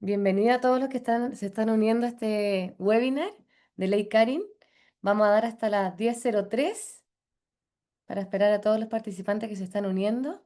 Bienvenida a todos los que se están uniendo a este webinar de Ley Karin. Vamos a dar hasta las 10:03 para esperar a todos los participantes que se están uniendo.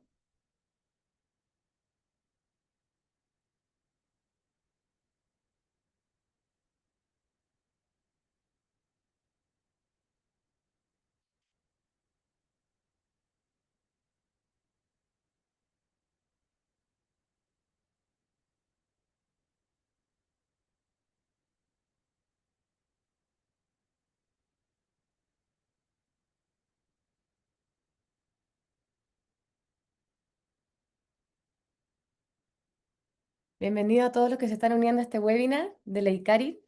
Bienvenido a todos los que se están uniendo a este webinar de Ley Karin.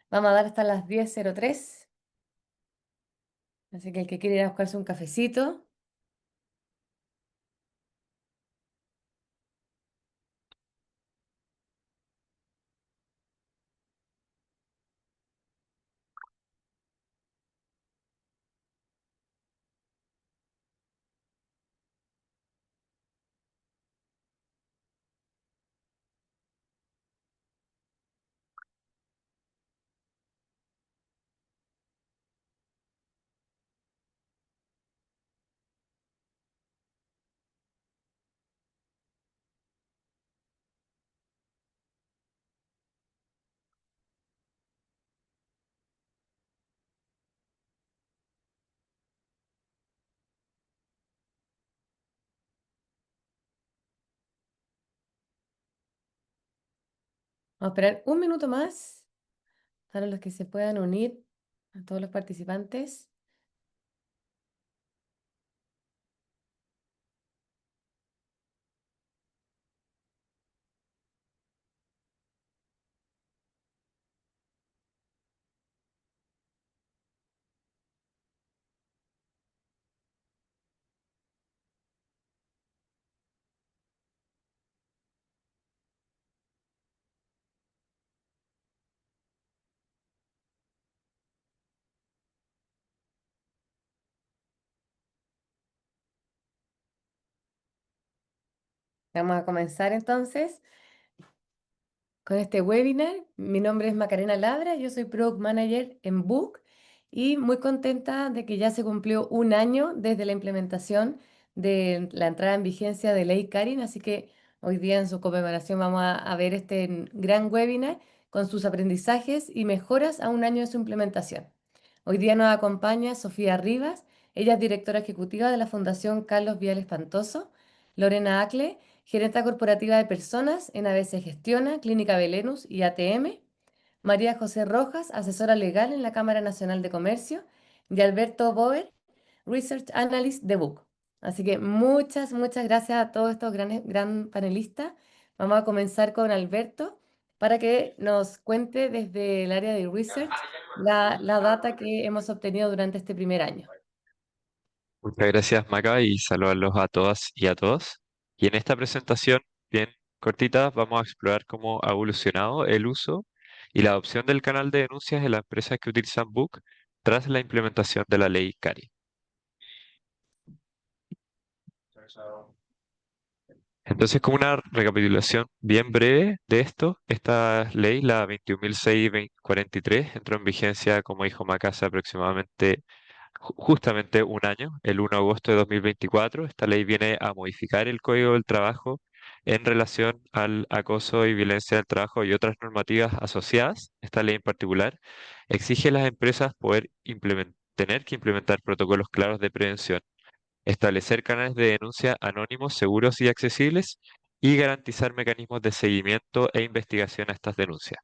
Vamos a dar hasta las 10:03. Así que el que quiere ir a buscarse un cafecito. Vamos a esperar un minuto más para los que se puedan unir, a todos los participantes. Vamos a comenzar entonces con este webinar. Mi nombre es Macarena Labra, yo soy Product Manager en Book y muy contenta de que ya se cumplió un año desde la implementación de la entrada en vigencia de Ley Karin, así que hoy día en su conmemoración vamos a ver este gran webinar con sus aprendizajes y mejoras a un año de su implementación. Hoy día nos acompaña Sofía Rivas, ella es directora ejecutiva de la Fundación Carlos Vial Espantoso, Lorena Acle, gerenta corporativa de personas en ABC Gestiona, Clínica Belenus y ATM, María José Rojas, asesora legal en la Cámara Nacional de Comercio, y Alberto Boer, Research Analyst de Book. Así que muchas gracias a todos estos gran panelistas. Vamos a comenzar con Alberto para que nos cuente desde el área de Research la data que hemos obtenido durante este primer año. Muchas gracias, Maca, y saludarlos a todas y a todos. Y en esta presentación, bien cortita, vamos a explorar cómo ha evolucionado el uso y la adopción del canal de denuncias en las empresas que utilizan Book tras la implementación de la ley CARI. Entonces, como una recapitulación bien breve de esto, esta ley, la 21.643, entró en vigencia, como dijo Maca, hace aproximadamente justamente un año, el 1 de agosto de 2024. Esta ley viene a modificar el Código del Trabajo en relación al acoso y violencia del trabajo y otras normativas asociadas. Esta ley en particular exige a las empresas poder tener que implementar protocolos claros de prevención, establecer canales de denuncia anónimos, seguros y accesibles y garantizar mecanismos de seguimiento e investigación a estas denuncias.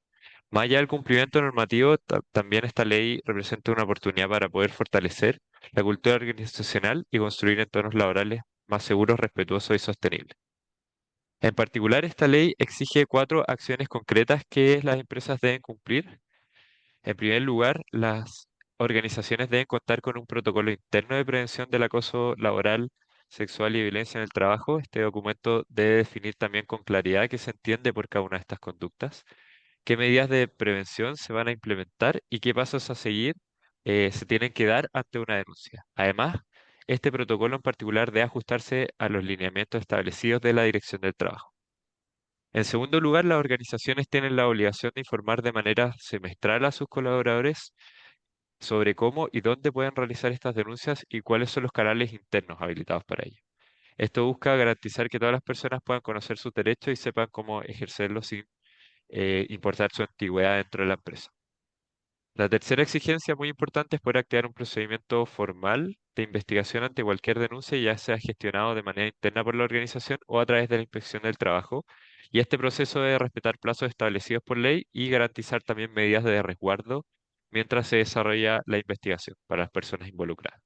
Más allá del cumplimiento normativo, también esta ley representa una oportunidad para poder fortalecer la cultura organizacional y construir entornos laborales más seguros, respetuosos y sostenibles. En particular, esta ley exige cuatro acciones concretas que las empresas deben cumplir. En primer lugar, las organizaciones deben contar con un protocolo interno de prevención del acoso laboral, sexual y violencia en el trabajo. Este documento debe definir también con claridad qué se entiende por cada una de estas conductas, qué medidas de prevención se van a implementar y qué pasos a seguir se tienen que dar ante una denuncia. Además, este protocolo en particular debe ajustarse a los lineamientos establecidos de la Dirección del Trabajo. En segundo lugar, las organizaciones tienen la obligación de informar de manera semestral a sus colaboradores sobre cómo y dónde pueden realizar estas denuncias y cuáles son los canales internos habilitados para ello. Esto busca garantizar que todas las personas puedan conocer sus derechos y sepan cómo ejercerlos sin importar su antigüedad dentro de la empresa. La tercera exigencia muy importante es poder activar un procedimiento formal de investigación ante cualquier denuncia, ya sea gestionado de manera interna por la organización o a través de la inspección del trabajo. Y este proceso debe respetar plazos establecidos por ley y garantizar también medidas de resguardo mientras se desarrolla la investigación para las personas involucradas.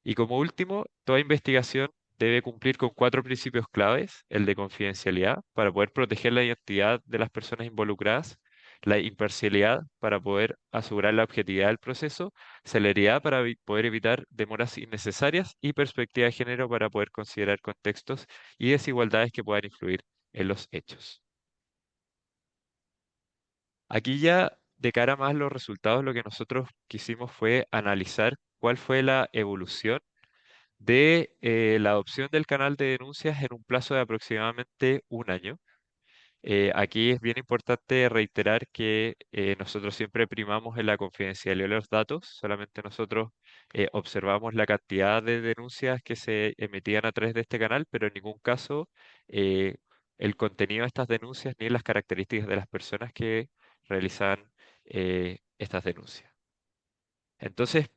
Y como último, toda investigación debe cumplir con cuatro principios claves: el de confidencialidad para poder proteger la identidad de las personas involucradas, la imparcialidad para poder asegurar la objetividad del proceso, celeridad para poder evitar demoras innecesarias y perspectiva de género para poder considerar contextos y desigualdades que puedan influir en los hechos. Aquí ya de cara más a los resultados, lo que nosotros quisimos fue analizar cuál fue la evolución de la adopción del canal de denuncias en un plazo de aproximadamente un año. Aquí es bien importante reiterar que nosotros siempre primamos en la confidencialidad de los datos, solamente nosotros observamos la cantidad de denuncias que se emitían a través de este canal, pero en ningún caso eh, el contenido de estas denuncias ni las características de las personas que realizan estas denuncias. Entonces,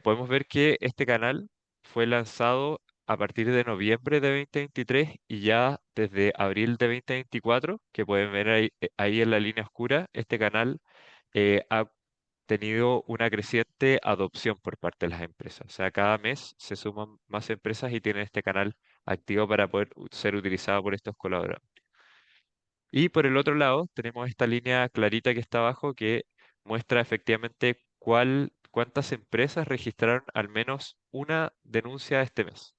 podemos ver que este canal fue lanzado a partir de noviembre de 2023 y ya desde abril de 2024, que pueden ver ahí en la línea oscura, este canal ha tenido una creciente adopción por parte de las empresas. O sea, cada mes se suman más empresas y tienen este canal activo para poder ser utilizado por estos colaboradores. Y por el otro lado, tenemos esta línea clarita que está abajo que muestra efectivamente cuántas empresas registraron al menos una denuncia este mes.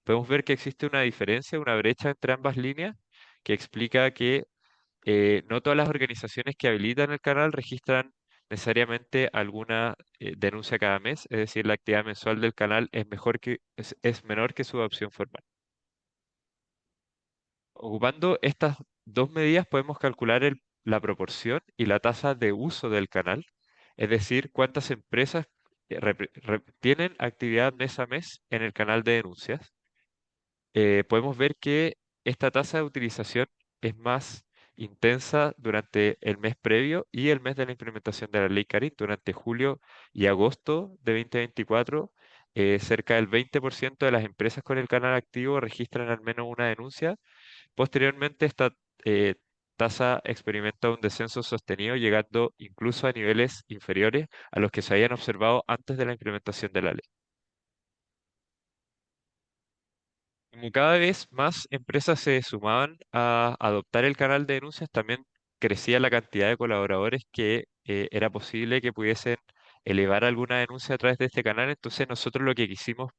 Podemos ver que existe una diferencia, una brecha entre ambas líneas que explica que no todas las organizaciones que habilitan el canal registran necesariamente alguna denuncia cada mes, es decir, la actividad mensual del canal es menor que su adopción formal. Ocupando estas dos medidas podemos calcular la proporción y la tasa de uso del canal, es decir, cuántas empresas tienen actividad mes a mes en el canal de denuncias. Podemos ver que esta tasa de utilización es más intensa durante el mes previo y el mes de la implementación de la ley Karin, durante julio y agosto de 2024. Cerca del 20% de las empresas con el canal activo registran al menos una denuncia. Posteriormente, esta eh, tasa experimenta un descenso sostenido, llegando incluso a niveles inferiores a los que se habían observado antes de la implementación de la ley. Como cada vez más empresas se sumaban a adoptar el canal de denuncias, también crecía la cantidad de colaboradores que era posible que pudiesen elevar alguna denuncia a través de este canal. Entonces, nosotros lo que quisimos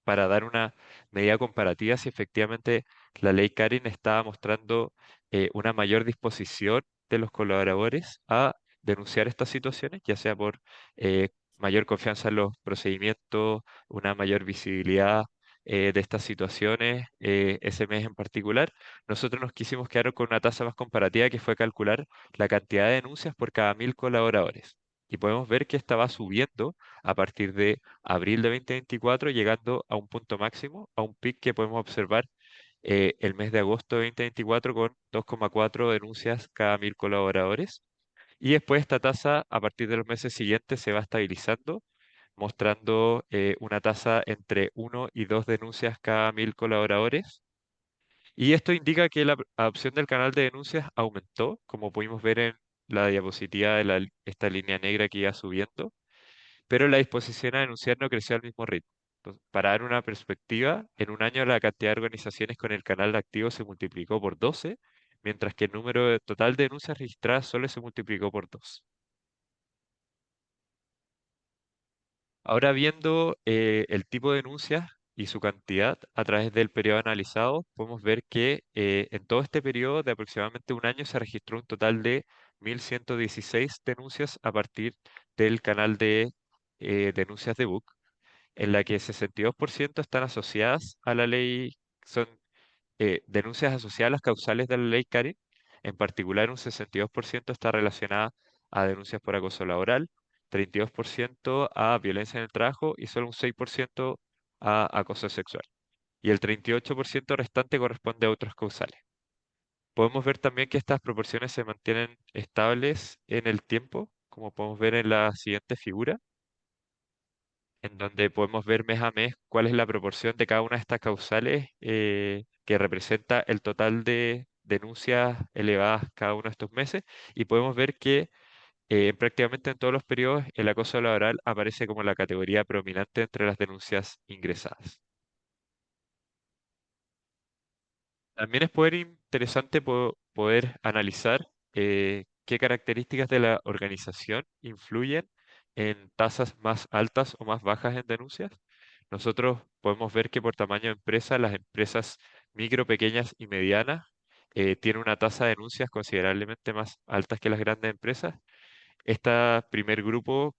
para dar una medida comparativa si efectivamente la ley Karin estaba mostrando una mayor disposición de los colaboradores a denunciar estas situaciones, ya sea por mayor confianza en los procedimientos, una mayor visibilidad de estas situaciones, ese mes en particular. Nosotros nos quisimos quedar con una tasa más comparativa que fue calcular la cantidad de denuncias por cada 1.000 colaboradores. Y podemos ver que esta va subiendo a partir de abril de 2024, llegando a un punto máximo, a un pic que podemos observar el mes de agosto de 2024 con 2,4 denuncias cada 1.000 colaboradores. Y después esta tasa a partir de los meses siguientes se va estabilizando, mostrando una tasa entre 1 y 2 denuncias cada 1.000 colaboradores. Y esto indica que la adopción del canal de denuncias aumentó, como pudimos ver en la diapositiva de esta línea negra que iba subiendo, pero la disposición a denunciar no creció al mismo ritmo. Entonces, para dar una perspectiva, en un año la cantidad de organizaciones con el canal activo se multiplicó por 12, mientras que el total de denuncias registradas solo se multiplicó por 2. Ahora viendo el tipo de denuncias y su cantidad a través del periodo analizado, podemos ver que en todo este periodo de aproximadamente un año se registró un total de 1.116 denuncias a partir del canal de denuncias de BUC, en la que 62% están asociadas a la ley, son denuncias asociadas a las causales de la ley Carin. En particular, un 62% está relacionada a denuncias por acoso laboral, 32% a violencia en el trabajo y solo un 6% a acoso sexual. Y el 38% restante corresponde a otros causales. Podemos ver también que estas proporciones se mantienen estables en el tiempo, como podemos ver en la siguiente figura, en donde podemos ver mes a mes cuál es la proporción de cada una de estas causales que representa el total de denuncias elevadas cada uno de estos meses. Y podemos ver que prácticamente en todos los periodos el acoso laboral aparece como la categoría predominante entre las denuncias ingresadas. También es interesante poder analizar qué características de la organización influyen en tasas más altas o más bajas en denuncias. Nosotros podemos ver que por tamaño de empresa, las empresas micro, pequeñas y medianas tienen una tasa de denuncias considerablemente más altas que las grandes empresas. Este primer grupo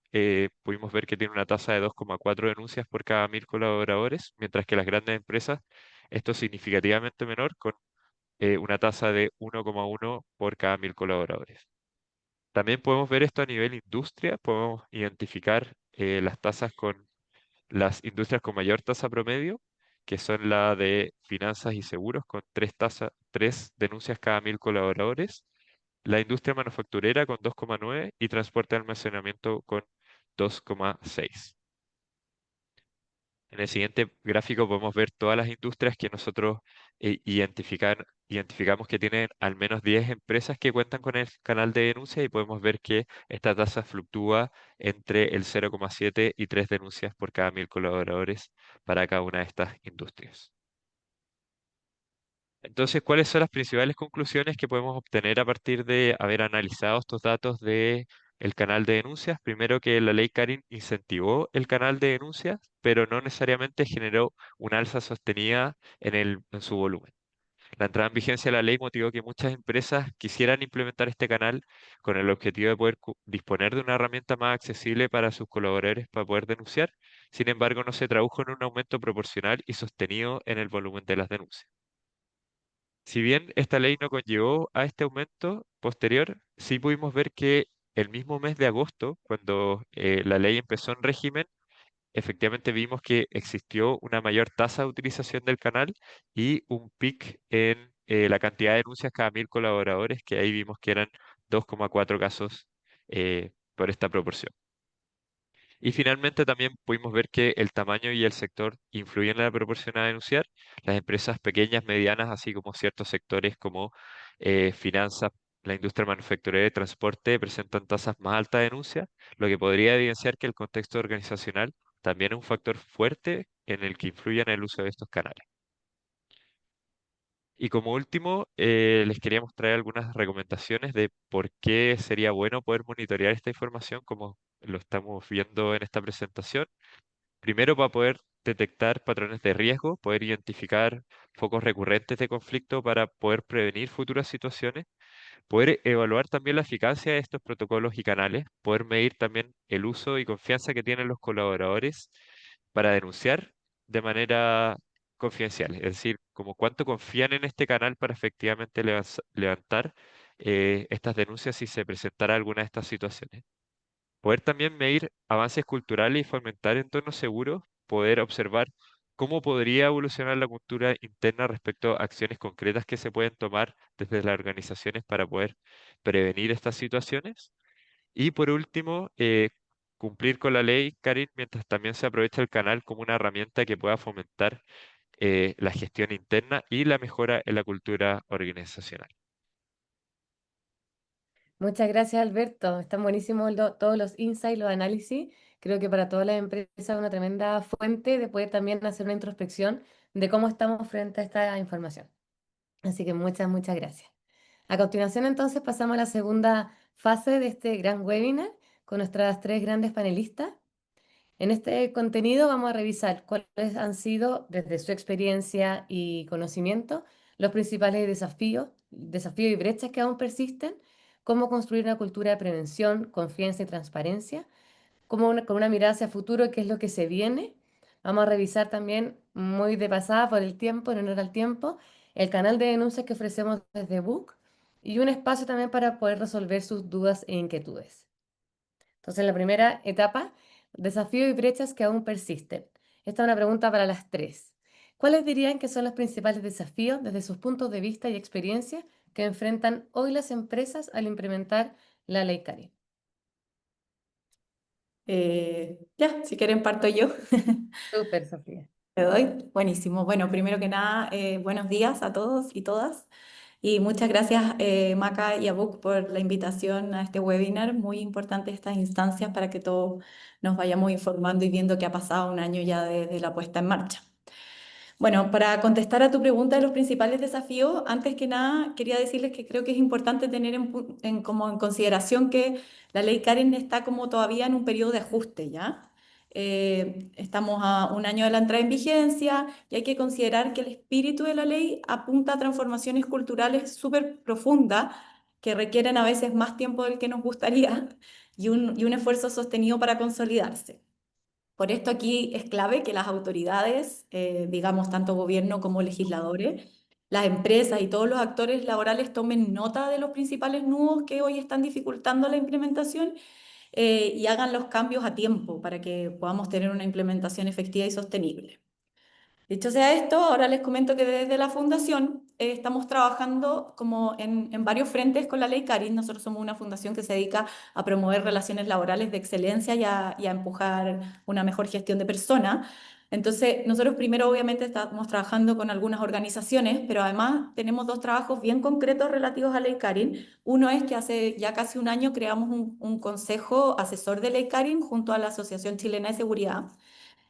pudimos ver que tiene una tasa de 2,4 denuncias por cada 1.000 colaboradores, mientras que las grandes empresas, esto es significativamente menor, con una tasa de 1,1 por cada 1.000 colaboradores. También podemos ver esto a nivel industria, podemos identificar las tasas con las industrias con mayor tasa promedio, que son la de finanzas y seguros, con tres denuncias cada 1.000 colaboradores, la industria manufacturera con 2,9 y transporte y almacenamiento con 2,6. En el siguiente gráfico podemos ver todas las industrias que nosotros identificamos que tienen al menos 10 empresas que cuentan con el canal de denuncia y podemos ver que esta tasa fluctúa entre el 0,7 y 3 denuncias por cada 1.000 colaboradores para cada una de estas industrias. Entonces, ¿cuáles son las principales conclusiones que podemos obtener a partir de haber analizado estos datos de el canal de denuncias? Primero, que la ley Karin incentivó el canal de denuncias, pero no necesariamente generó una alza sostenida en su volumen. La entrada en vigencia de la ley motivó que muchas empresas quisieran implementar este canal con el objetivo de poder disponer de una herramienta más accesible para sus colaboradores para poder denunciar. Sin embargo, no se tradujo en un aumento proporcional y sostenido en el volumen de las denuncias. Si bien esta ley no conllevó a este aumento posterior, sí pudimos ver que el mismo mes de agosto, cuando la ley empezó en régimen, efectivamente vimos que existió una mayor tasa de utilización del canal y un pic en la cantidad de denuncias cada 1.000 colaboradores, que ahí vimos que eran 2,4 casos por esta proporción. Y finalmente también pudimos ver que el tamaño y el sector influyen en la proporción a denunciar. Las empresas pequeñas, medianas, así como ciertos sectores como finanzas, la industria manufacturera y transporte presentan tasas más altas de denuncia, lo que podría evidenciar que el contexto organizacional también es un factor fuerte en el que influye en el uso de estos canales. Y como último, les quería mostrar algunas recomendaciones de por qué sería bueno poder monitorear esta información como lo estamos viendo en esta presentación. Primero, para poder detectar patrones de riesgo, poder identificar focos recurrentes de conflicto para poder prevenir futuras situaciones, poder evaluar también la eficacia de estos protocolos y canales, poder medir también el uso y confianza que tienen los colaboradores para denunciar de manera confidencial, es decir, como cuánto confían en este canal para efectivamente levantar estas denuncias si se presentara alguna de estas situaciones. Poder también medir avances culturales y fomentar entornos seguros, poder observar cómo podría evolucionar la cultura interna respecto a acciones concretas que se pueden tomar desde las organizaciones para poder prevenir estas situaciones. Y por último, cumplir con la ley, Karin, mientras también se aprovecha el canal como una herramienta que pueda fomentar la gestión interna y la mejora en la cultura organizacional. Muchas gracias, Alberto. Están buenísimos todos los insights, los análisis. Creo que para todas las empresas es una tremenda fuente de poder también hacer una introspección de cómo estamos frente a esta información. Así que muchas gracias. A continuación, entonces, pasamos a la segunda fase de este gran webinar con nuestras tres grandes panelistas. En este contenido vamos a revisar cuáles han sido, desde su experiencia y conocimiento, los principales desafíos y brechas que aún persisten, cómo construir una cultura de prevención, confianza y transparencia, con una mirada hacia futuro, qué es lo que se viene. Vamos a revisar también, muy de pasada por el tiempo, en honor al tiempo, el canal de denuncias que ofrecemos desde Book y un espacio también para poder resolver sus dudas e inquietudes. Entonces, la primera etapa, desafíos y brechas que aún persisten. Esta es una pregunta para las tres. ¿Cuáles dirían que son los principales desafíos desde sus puntos de vista y experiencia que enfrentan hoy las empresas al implementar la ley Cari? Ya, si quieren parto yo. Súper, Sofía. Te doy. Buenísimo. Bueno, primero que nada, buenos días a todos y todas. Y muchas gracias, Maca y Abuk, por la invitación a este webinar. Muy importante estas instancias para que todos nos vayamos informando y viendo qué ha pasado un año ya desde la puesta en marcha. Bueno, para contestar a tu pregunta de los principales desafíos, antes que nada quería decirles que creo que es importante tener como en consideración que la ley Karen está como todavía en un periodo de ajuste, ¿ya? Estamos a un año de la entrada en vigencia y hay que considerar que el espíritu de la ley apunta a transformaciones culturales súper profundas que requieren a veces más tiempo del que nos gustaría y un esfuerzo sostenido para consolidarse. Por esto aquí es clave que las autoridades, digamos tanto gobierno como legisladores, las empresas y todos los actores laborales tomen nota de los principales nudos que hoy están dificultando la implementación y hagan los cambios a tiempo para que podamos tener una implementación efectiva y sostenible. Dicho sea esto, ahora les comento que desde la Fundación estamos trabajando como en varios frentes con la Ley Carin. Nosotros somos una fundación que se dedica a promover relaciones laborales de excelencia y a empujar una mejor gestión de personas. Entonces, nosotros primero obviamente estamos trabajando con algunas organizaciones, pero además tenemos dos trabajos bien concretos relativos a Ley Carin. Uno es que hace ya casi un año creamos un consejo asesor de Ley Carin junto a la Asociación Chilena de Seguridad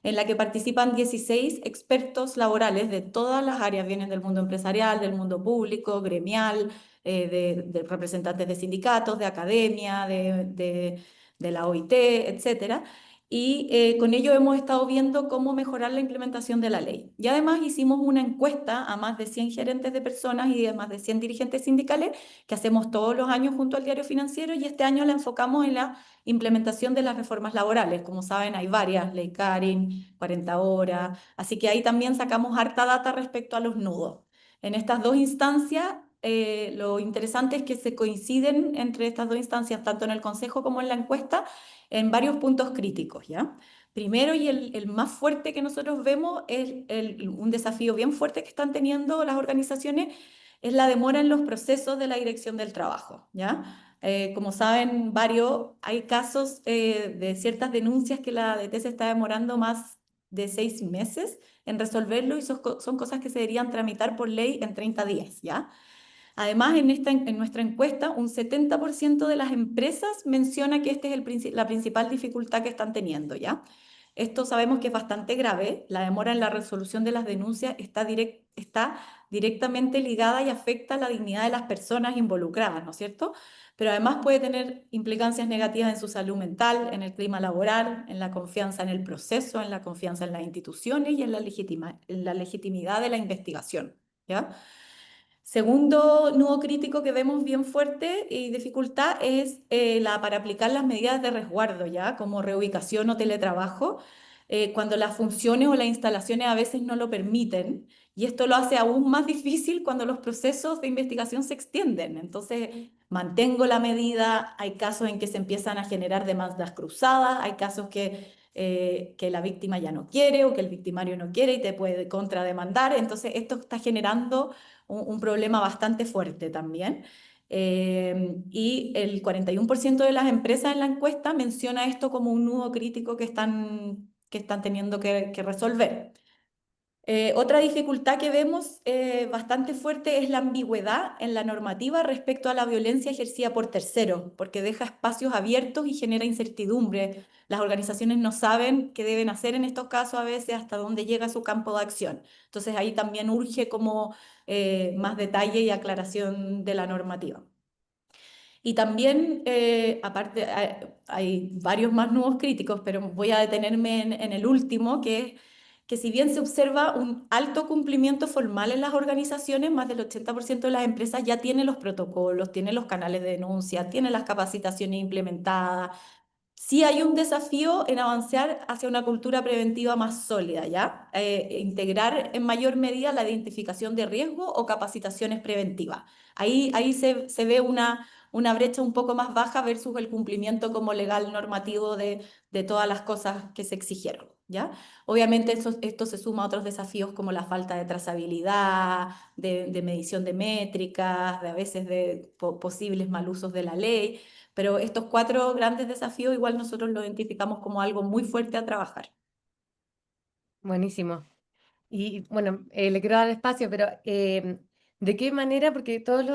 en la que participan 16 expertos laborales de todas las áreas, vienen del mundo empresarial, del mundo público, gremial, de representantes de sindicatos, de academia, de la OIT, etcétera. Y con ello hemos estado viendo cómo mejorar la implementación de la ley. Y además hicimos una encuesta a más de 100 gerentes de personas y a más de 100 dirigentes sindicales que hacemos todos los años junto al Diario Financiero y este año la enfocamos en la implementación de las reformas laborales. Como saben, hay varias, Ley Carin, 40 horas, así que ahí también sacamos harta data respecto a los nudos. En estas dos instancias, lo interesante es que se coinciden entre estas dos instancias, tanto en el Consejo como en la encuesta, en varios puntos críticos, ¿ya? Primero, y el más fuerte que nosotros vemos, es un desafío bien fuerte que están teniendo las organizaciones, es la demora en los procesos de la dirección del trabajo, ¿ya? Como saben, hay casos de ciertas denuncias que la ADT se está demorando más de 6 meses en resolverlo y son cosas que se deberían tramitar por ley en 30 días, ¿ya? Además, en nuestra encuesta, un 70% de las empresas menciona que esta es la principal dificultad que están teniendo, ¿ya? Esto sabemos que es bastante grave. La demora en la resolución de las denuncias está directamente ligada y afecta la dignidad de las personas involucradas, ¿no es cierto? Pero además puede tener implicancias negativas en su salud mental, en el clima laboral, en la confianza en el proceso, en la confianza en las instituciones y en la legitimidad de la investigación, ¿ya? Segundo nudo crítico que vemos bien fuerte y dificultad es para aplicar las medidas de resguardo, ¿ya? Como reubicación o teletrabajo, cuando las funciones o las instalaciones a veces no lo permiten. Y esto lo hace aún más difícil cuando los procesos de investigación se extienden. Entonces, mantengo la medida, hay casos en que se empiezan a generar demandas cruzadas, hay casos que la víctima ya no quiere o que el victimario no quiere y te puede contrademandar. Entonces, esto está generando un problema bastante fuerte también. Y el 41% de las empresas en la encuesta menciona esto como un nudo crítico que están teniendo que resolver. Otra dificultad que vemos bastante fuerte es la ambigüedad en la normativa respecto a la violencia ejercida por terceros, porque deja espacios abiertos y genera incertidumbre. Las organizaciones no saben qué deben hacer en estos casos a veces, hasta dónde llega su campo de acción. Entonces ahí también urge como más detalle y aclaración de la normativa. Y también, aparte, hay varios más nuevos críticos, pero voy a detenerme en el último, que es que si bien se observa un alto cumplimiento formal en las organizaciones, más del 80% de las empresas ya tiene los protocolos, tiene los canales de denuncia, tiene las capacitaciones implementadas, Sí hay un desafío en avanzar hacia una cultura preventiva más sólida, ¿ya? Integrar en mayor medida la identificación de riesgo o capacitaciones preventivas. Ahí se ve una brecha un poco más baja versus el cumplimiento como legal normativo de todas las cosas que se exigieron, ¿ya? Obviamente esto se suma a otros desafíos como la falta de trazabilidad, de medición de métricas, de a veces de posibles mal usos de la ley, pero estos cuatro grandes desafíos igual nosotros los identificamos como algo muy fuerte a trabajar. Buenísimo. Y bueno, le quiero dar espacio, pero ¿de qué manera? Porque todos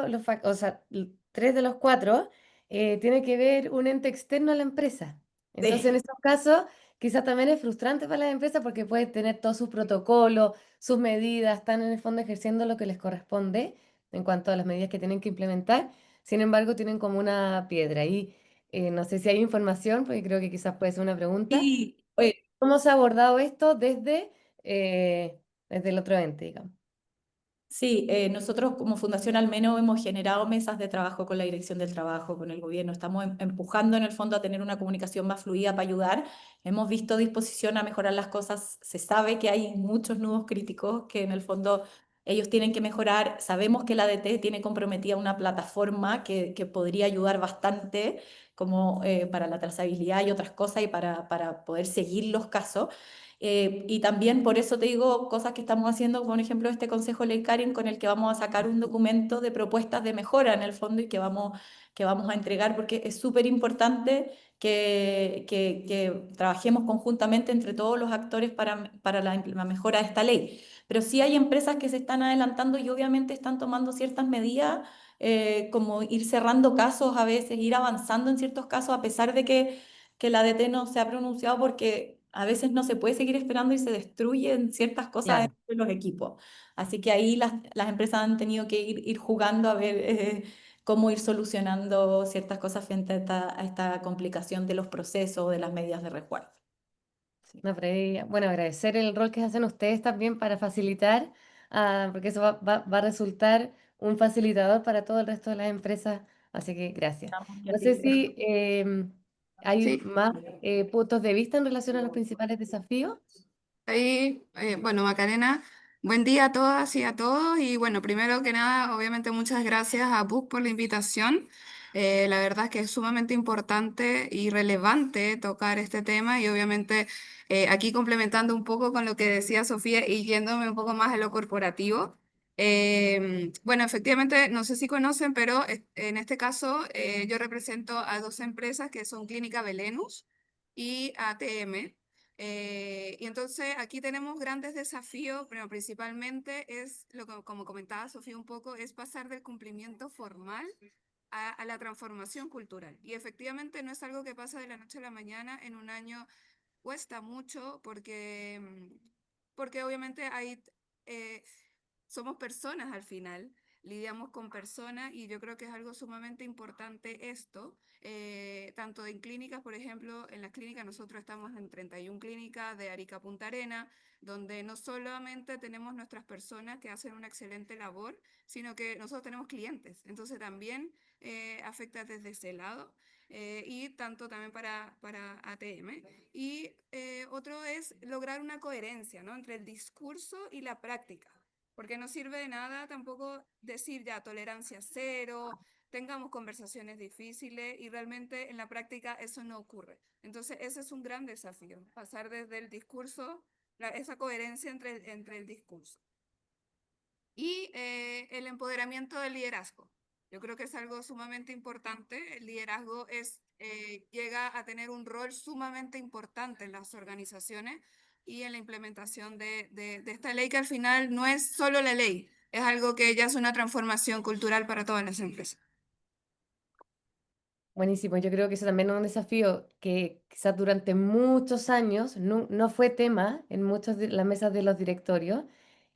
o sea, tres de los cuatro tiene que ver un ente externo a la empresa. Entonces, en Sí. estos casos, quizás también es frustrante para las empresas porque pueden tener todos sus protocolos, sus medidas, están en el fondo ejerciendo lo que les corresponde en cuanto a las medidas que tienen que implementar. Sin embargo, tienen como una piedra. Y no sé si hay información, porque creo que quizás puede ser una pregunta. Y ¿Cómo se ha abordado esto eh, desde el otro ente, digamos? Sí, nosotros como Fundación al menos hemos generado mesas de trabajo con la Dirección del Trabajo, con el gobierno. Estamos empujando en el fondo a tener una comunicación más fluida para ayudar. Hemos visto disposición a mejorar las cosas. Se sabe que hay muchos nudos críticos que en el fondo ellos tienen que mejorar. Sabemos que la ADT tiene comprometida una plataforma que podría ayudar bastante como para la trazabilidad y otras cosas y para poder seguir los casos. Y también por eso te digo cosas que estamos haciendo, por ejemplo, este Consejo Ley Karen con el que vamos a sacar un documento de propuestas de mejora en el fondo y que vamos a entregar porque es súper importante que trabajemos conjuntamente entre todos los actores para la mejora de esta ley. Pero sí hay empresas que se están adelantando y obviamente están tomando ciertas medidas, como ir cerrando casos a veces, ir avanzando en ciertos casos a pesar de que la DT no se ha pronunciado porque a veces no se puede seguir esperando y se destruyen ciertas cosas Claro, dentro de los equipos. Así que ahí las empresas han tenido que ir jugando a ver cómo ir solucionando ciertas cosas frente a esta complicación de los procesos, de las medidas de resguardo. Sí. no, pero bueno, agradecer el rol que hacen ustedes también para facilitar, porque eso va a resultar un facilitador para todo el resto de las empresas, así que gracias. Estamos No ya sé listos. si hay Sí, más puntos de vista en relación a los principales desafíos. ahí, bueno, Macarena, buen día a todas y a todos. Y bueno, primero que nada, obviamente muchas gracias a Book por la invitación. La verdad es que es sumamente importante y relevante tocar este tema y obviamente aquí complementando un poco con lo que decía Sofía y yéndome un poco más a lo corporativo. Bueno, efectivamente, no sé si conocen, pero en este caso yo represento a dos empresas que son Clínica Belenus y ATM. Y entonces aquí tenemos grandes desafíos, pero principalmente es, como comentaba Sofía un poco, es pasar del cumplimiento formal a la transformación cultural. Y efectivamente no es algo que pasa de la noche a la mañana, en un año cuesta mucho porque obviamente hay, eh, somos personas al final, lidiamos con personas y yo creo que es algo sumamente importante esto, tanto en clínicas, por ejemplo, en las clínicas nosotros estamos en 31 clínicas de Arica a Punta Arena, donde no solamente tenemos nuestras personas que hacen una excelente labor, sino que nosotros tenemos clientes, entonces también afecta desde ese lado. Y tanto también para ATM. Y otro es lograr una coherencia, ¿no? Entre el discurso y la práctica, porque no sirve de nada tampoco decir ya tolerancia cero, tengamos conversaciones difíciles y realmente en la práctica eso no ocurre. Entonces ese es un gran desafío, pasar desde el discurso, esa coherencia entre el discurso. Y el empoderamiento del liderazgo. Yo creo que es algo sumamente importante. El liderazgo llega a tener un rol sumamente importante en las organizaciones y en la implementación de esta ley que al final no es solo la ley, es algo que ya es una transformación cultural para todas las empresas. Buenísimo, yo creo que eso también es un desafío que quizás durante muchos años no fue tema en muchas de las mesas de los directorios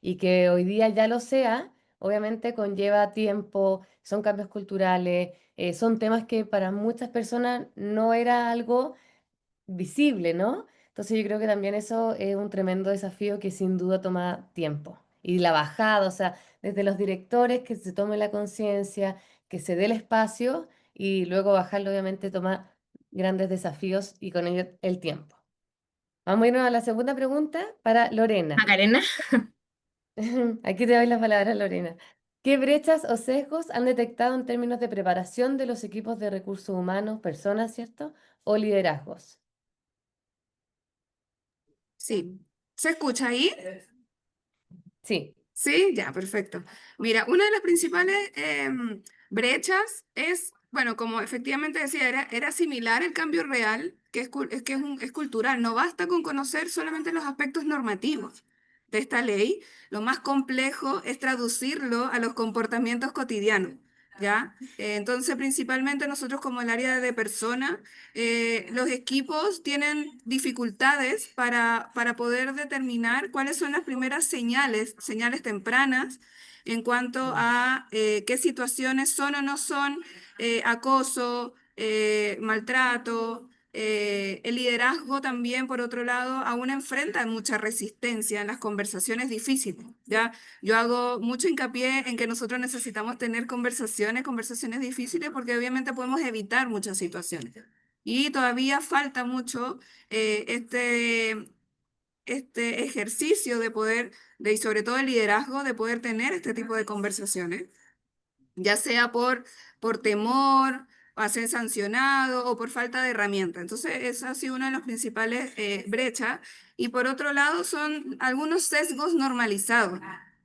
y que hoy día ya lo sea, obviamente conlleva tiempo, son cambios culturales, son temas que para muchas personas no era algo visible, ¿no? Entonces yo creo que también eso es un tremendo desafío que sin duda toma tiempo. Y la bajada, o sea, desde los directores que se tome la conciencia, que se dé el espacio y luego bajarlo obviamente toma grandes desafíos y con ello el tiempo. Vamos a irnos a la segunda pregunta para Lorena. Macarena. Aquí te doy la palabra, Lorena. ¿Qué brechas o sesgos han detectado en términos de preparación de los equipos de recursos humanos, personas, ¿cierto? O liderazgos. Sí. ¿Se escucha ahí? Sí, Sí, ya, perfecto. Mira, una de las principales brechas es, bueno, como efectivamente decía, era similar el cambio real, que es cultural. No basta con conocer solamente los aspectos normativos de esta ley. Lo más complejo es traducirlo a los comportamientos cotidianos, ¿ya? Entonces, principalmente nosotros como el área de persona, los equipos tienen dificultades para poder determinar cuáles son las primeras señales tempranas en cuanto a qué situaciones son o no son acoso, maltrato. El liderazgo también, por otro lado, aún enfrenta mucha resistencia en las conversaciones difíciles, ¿ya? Yo hago mucho hincapié en que nosotros necesitamos tener conversaciones difíciles, porque obviamente podemos evitar muchas situaciones. Y todavía falta mucho este ejercicio de poder, y sobre todo el liderazgo, de poder tener este tipo de conversaciones, ya sea por temor a ser sancionado o por falta de herramientas. Entonces, esa ha sido una de las principales brechas. Y por otro lado, son algunos sesgos normalizados,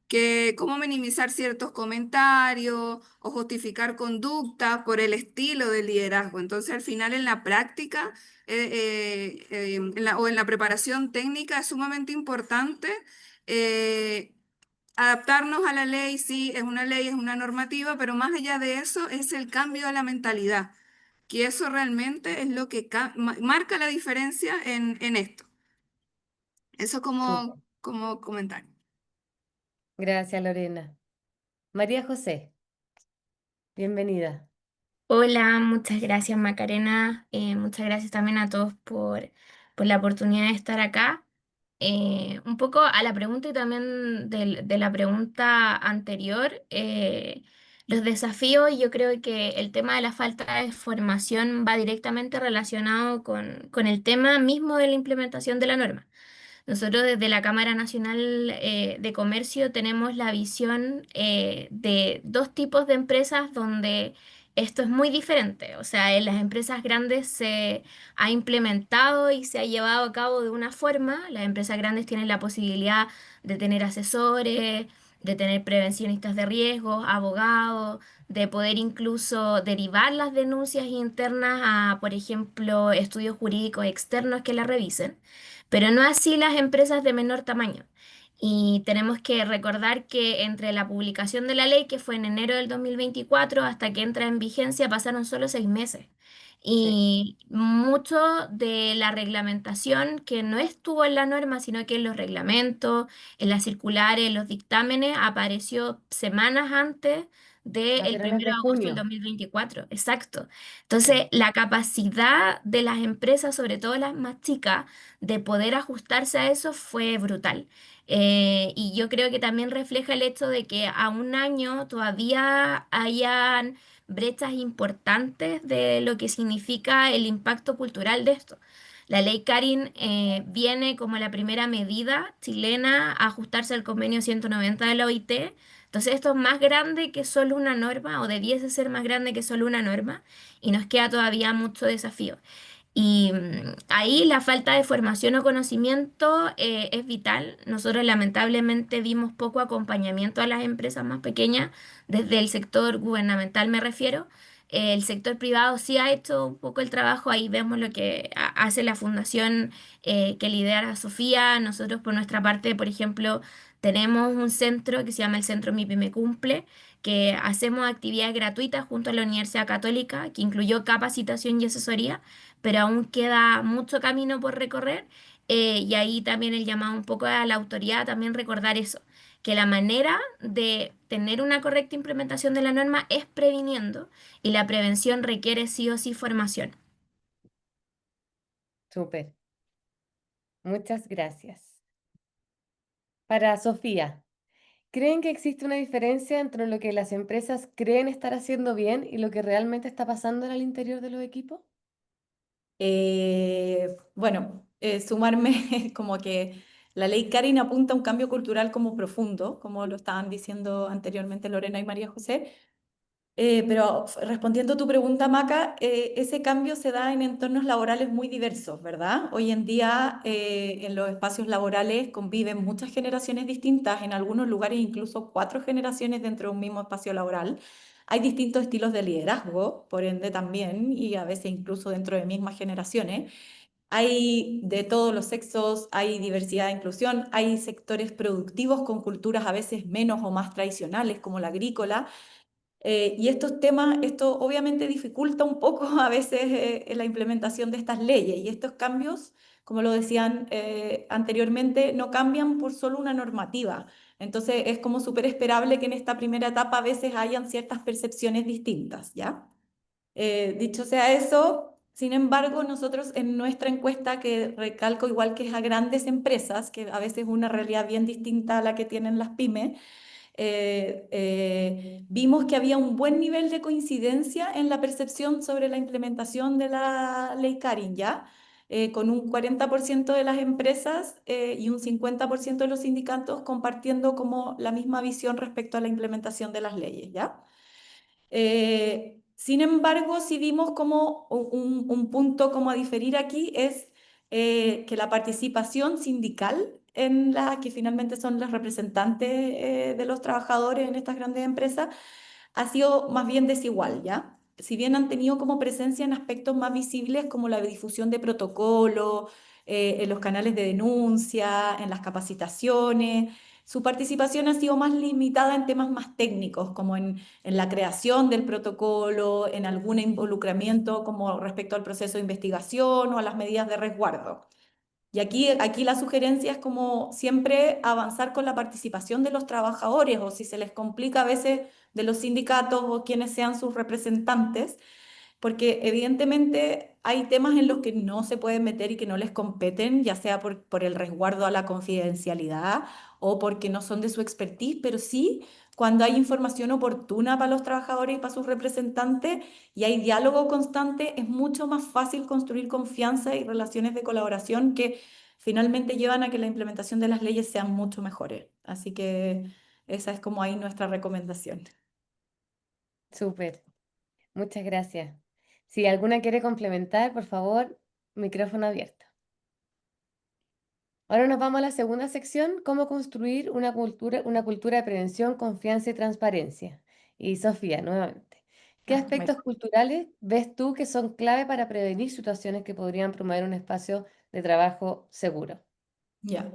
que cómo minimizar ciertos comentarios o justificar conductas por el estilo del liderazgo. Entonces, al final, en la práctica o en la preparación técnica es sumamente importante. eh, Adaptarnos a la ley, sí, es una normativa, pero más allá de eso es el cambio de la mentalidad, que eso realmente es lo que marca la diferencia en esto. Eso súper. como comentario. Gracias, Lorena. María José, bienvenida. Hola, muchas gracias Macarena. Muchas gracias también a todos por la oportunidad de estar acá. Un poco a la pregunta y también de la pregunta anterior, los desafíos, yo creo que el tema de la falta de formación va directamente relacionado con el tema mismo de la implementación de la norma. Nosotros desde la Cámara Nacional de Comercio tenemos la visión de dos tipos de empresas donde esto es muy diferente. O sea, en las empresas grandes se ha implementado y se ha llevado a cabo de una forma. Las empresas grandes tienen la posibilidad de tener asesores, de tener prevencionistas de riesgos, abogados, de poder incluso derivar las denuncias internas a, por ejemplo, estudios jurídicos externos que las revisen, pero no así las empresas de menor tamaño. Y tenemos que recordar que entre la publicación de la ley, que fue en enero del 2024, hasta que entra en vigencia, pasaron solo 6 meses. Sí, Y mucho de la reglamentación que no estuvo en la norma, sino que en los reglamentos, en las circulares, en los dictámenes, apareció semanas antes a del finales de 1 de agosto del junio. 2024. Exacto. Sí, Entonces, la capacidad de las empresas, sobre todo las más chicas, de poder ajustarse a eso fue brutal. Y yo creo que también refleja el hecho de que a un año todavía hayan brechas importantes de lo que significa el impacto cultural de esto. La ley Karin viene como la primera medida chilena a ajustarse al convenio 190 de la OIT. Entonces esto es más grande que solo una norma, o debiese ser más grande que solo una norma, y nos queda todavía mucho desafío. Y ahí la falta de formación o conocimiento es vital. Nosotros lamentablemente vimos poco acompañamiento a las empresas más pequeñas, desde el sector gubernamental me refiero. El sector privado sí ha hecho un poco el trabajo, ahí vemos lo que hace la fundación que lidera Sofía. Nosotros por nuestra parte, por ejemplo, tenemos un centro que se llama el Centro Mi Pyme Cumple, que hacemos actividades gratuitas junto a la Universidad Católica, que incluyó capacitación y asesoría, pero aún queda mucho camino por recorrer. Y ahí también el llamado un poco a la autoridad, también recordar eso, que la manera de tener una correcta implementación de la norma es previniendo, y la prevención requiere sí o sí formación. súper. Muchas gracias. Para Sofía, ¿creen que existe una diferencia entre lo que las empresas creen estar haciendo bien y lo que realmente está pasando en el interior de los equipos? Bueno, sumarme como que la ley Karin apunta a un cambio cultural como profundo, como lo estaban diciendo anteriormente Lorena y María José. Pero respondiendo a tu pregunta, Maca, ese cambio se da en entornos laborales muy diversos, ¿verdad? Hoy en día en los espacios laborales conviven muchas generaciones distintas, en algunos lugares incluso 4 generaciones dentro de un mismo espacio laboral. Hay distintos estilos de liderazgo, por ende también, y a veces incluso dentro de mismas generaciones. Hay de todos los sexos, hay diversidad e inclusión, hay sectores productivos con culturas a veces menos o más tradicionales, como la agrícola. Y estos temas, esto obviamente dificulta un poco a veces la implementación de estas leyes y estos cambios, como lo decían anteriormente, no cambian por solo una normativa. Entonces es como súper esperable que en esta primera etapa a veces hayan ciertas percepciones distintas, ¿ya? Dicho sea eso, sin embargo, nosotros en nuestra encuesta, que recalco igual que es a grandes empresas, que a veces es una realidad bien distinta a la que tienen las pymes, vimos que había un buen nivel de coincidencia en la percepción sobre la implementación de la ley Karin, ¿ya? Con un 40% de las empresas y un 50% de los sindicatos compartiendo como la misma visión respecto a la implementación de las leyes, ¿ya? Sin embargo, si vimos como un punto como a diferir aquí es que la participación sindical en la que finalmente son los representantes de los trabajadores en estas grandes empresas ha sido más bien desigual, ¿ya? Si bien han tenido como presencia en aspectos más visibles como la difusión de protocolos, en los canales de denuncia, en las capacitaciones, su participación ha sido más limitada en temas más técnicos, como en la creación del protocolo, en algún involucramiento como respecto al proceso de investigación o a las medidas de resguardo. Y aquí la sugerencia es como siempre avanzar con la participación de los trabajadores o si se les complica a veces de los sindicatos o quienes sean sus representantes, porque evidentemente hay temas en los que no se pueden meter y que no les competen, ya sea por el resguardo a la confidencialidad o porque no son de su expertise, pero sí cuando hay información oportuna para los trabajadores y para sus representantes y hay diálogo constante, es mucho más fácil construir confianza y relaciones de colaboración que finalmente llevan a que la implementación de las leyes sean mucho mejores. Así que esa es como ahí nuestra recomendación. Súper, muchas gracias. Si alguna quiere complementar, por favor, micrófono abierto. Ahora nos vamos a la segunda sección, cómo construir una cultura de prevención, confianza y transparencia. Y Sofía, nuevamente, ¿qué Ah, aspectos culturales ves tú que son clave para prevenir situaciones que podrían promover un espacio de trabajo seguro? Ya,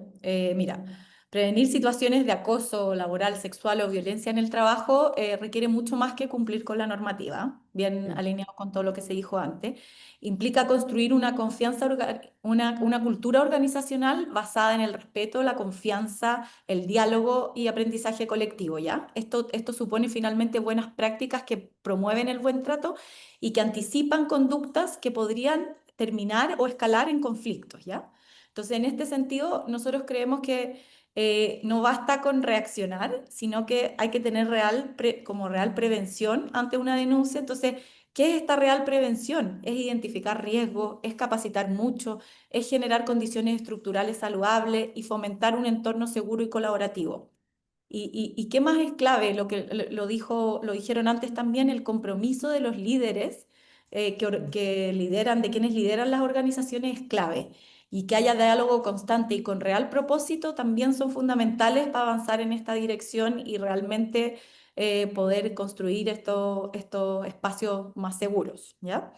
mira, prevenir situaciones de acoso laboral, sexual o violencia en el trabajo requiere mucho más que cumplir con la normativa, bien Mm. alineado con todo lo que se dijo antes. Implica construir una confianza, una cultura organizacional basada en el respeto, la confianza, el diálogo y aprendizaje colectivo, ¿ya? Esto supone finalmente buenas prácticas que promueven el buen trato y que anticipan conductas que podrían terminar o escalar en conflictos, ¿ya? Entonces, en este sentido, nosotros creemos que no basta con reaccionar, sino que hay que tener como real prevención ante una denuncia. Entonces, ¿qué es esta real prevención? Es identificar riesgos, es capacitar mucho, es generar condiciones estructurales saludables y fomentar un entorno seguro y colaborativo. ¿Y qué más es clave? Lo que lo dijeron antes también, el compromiso de los líderes que lideran, de quienes lideran las organizaciones es clave. Y que haya diálogo constante y con real propósito también son fundamentales para avanzar en esta dirección y realmente poder construir estos espacios más seguros, ¿ya?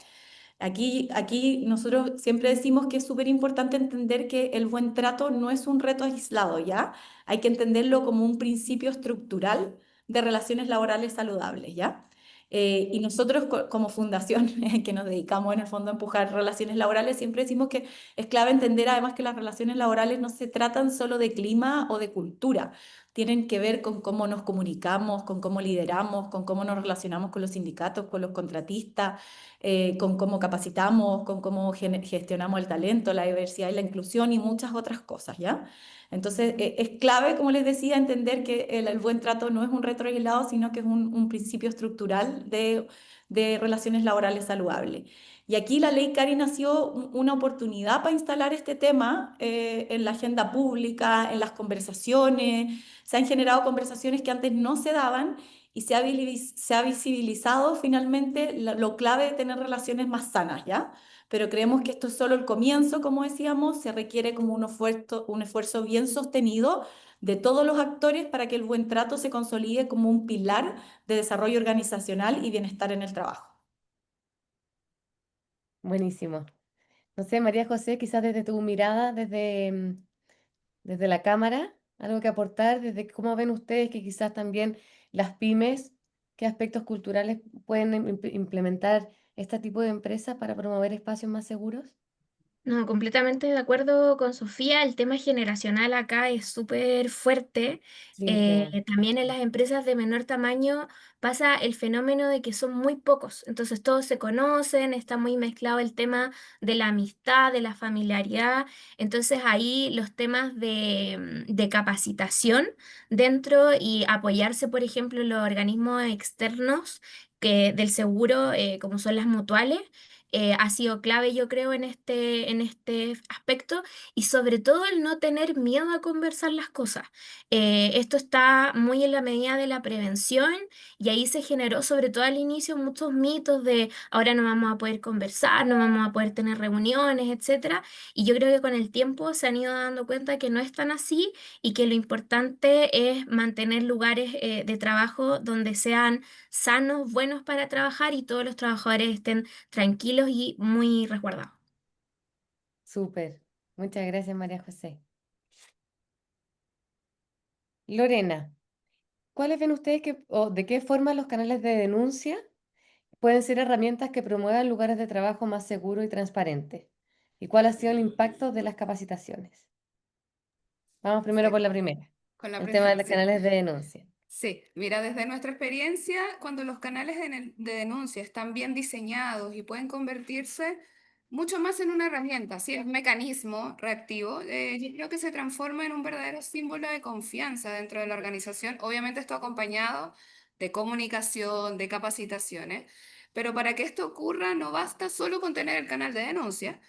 Aquí nosotros siempre decimos que es súper importante entender que el buen trato no es un reto aislado, ¿ya? Hay que entenderlo como un principio estructural de relaciones laborales saludables, ¿ya? Y nosotros como fundación que nos dedicamos en el fondo a empujar relaciones laborales, siempre decimos que es clave entender además que las relaciones laborales no se tratan solo de clima o de cultura, tienen que ver con cómo nos comunicamos, con cómo lideramos, con cómo nos relacionamos con los sindicatos, con los contratistas, con cómo capacitamos, con cómo gestionamos el talento, la diversidad y la inclusión y muchas otras cosas, ¿ya? Entonces, es clave, como les decía, entender que el buen trato no es un reto aislado, sino que es un principio estructural de relaciones laborales saludables. Y aquí la ley Karin ha sido una oportunidad para instalar este tema en la agenda pública, en las conversaciones. Se han generado conversaciones que antes no se daban y se ha visibilizado finalmente lo clave de tener relaciones más sanas, ¿ya? Pero creemos que esto es solo el comienzo, como decíamos, se requiere como un esfuerzo bien sostenido de todos los actores para que el buen trato se consolide como un pilar de desarrollo organizacional y bienestar en el trabajo. Buenísimo. No sé, María José, quizás desde tu mirada, desde la cámara, algo que aportar, desde cómo ven ustedes que quizás también las pymes, qué aspectos culturales pueden implementar este tipo de empresas para promover espacios más seguros. No, completamente de acuerdo con Sofía. El tema generacional acá es súper fuerte. Sí, qué bueno. También en las empresas de menor tamaño pasa el fenómeno de que son muy pocos. Entonces todos se conocen, está muy mezclado el tema de la amistad, de la familiaridad. Entonces ahí los temas de capacitación dentro y apoyarse, por ejemplo, en los organismos externos del seguro, como son las mutuales, ha sido clave, yo creo, en este aspecto y sobre todo el no tener miedo a conversar las cosas. Esto está muy en la medida de la prevención y ahí se generó, sobre todo al inicio, muchos mitos de ahora no vamos a poder conversar, no vamos a poder tener reuniones, etcétera. Y yo creo que con el tiempo se han ido dando cuenta que no es tan así y que lo importante es mantener lugares de trabajo donde sean sanos, buenos para trabajar y todos los trabajadores estén tranquilos y muy resguardados. Súper. Muchas gracias, María José. Lorena, ¿cuáles ven ustedes o de qué forma los canales de denuncia pueden ser herramientas que promuevan lugares de trabajo más seguros y transparentes? ¿Y cuál ha sido el impacto de las capacitaciones? Vamos primero Sí, por la primera, con la el tema de primera, los sí. canales de denuncia. Sí, mira, desde nuestra experiencia, cuando los canales de denuncia están bien diseñados y pueden convertirse mucho más en una herramienta, si es mecanismo reactivo, yo creo que se transforma en un verdadero símbolo de confianza dentro de la organización. Obviamente esto acompañado de comunicación, de capacitaciones, pero para que esto ocurra no basta solo con tener el canal de denuncia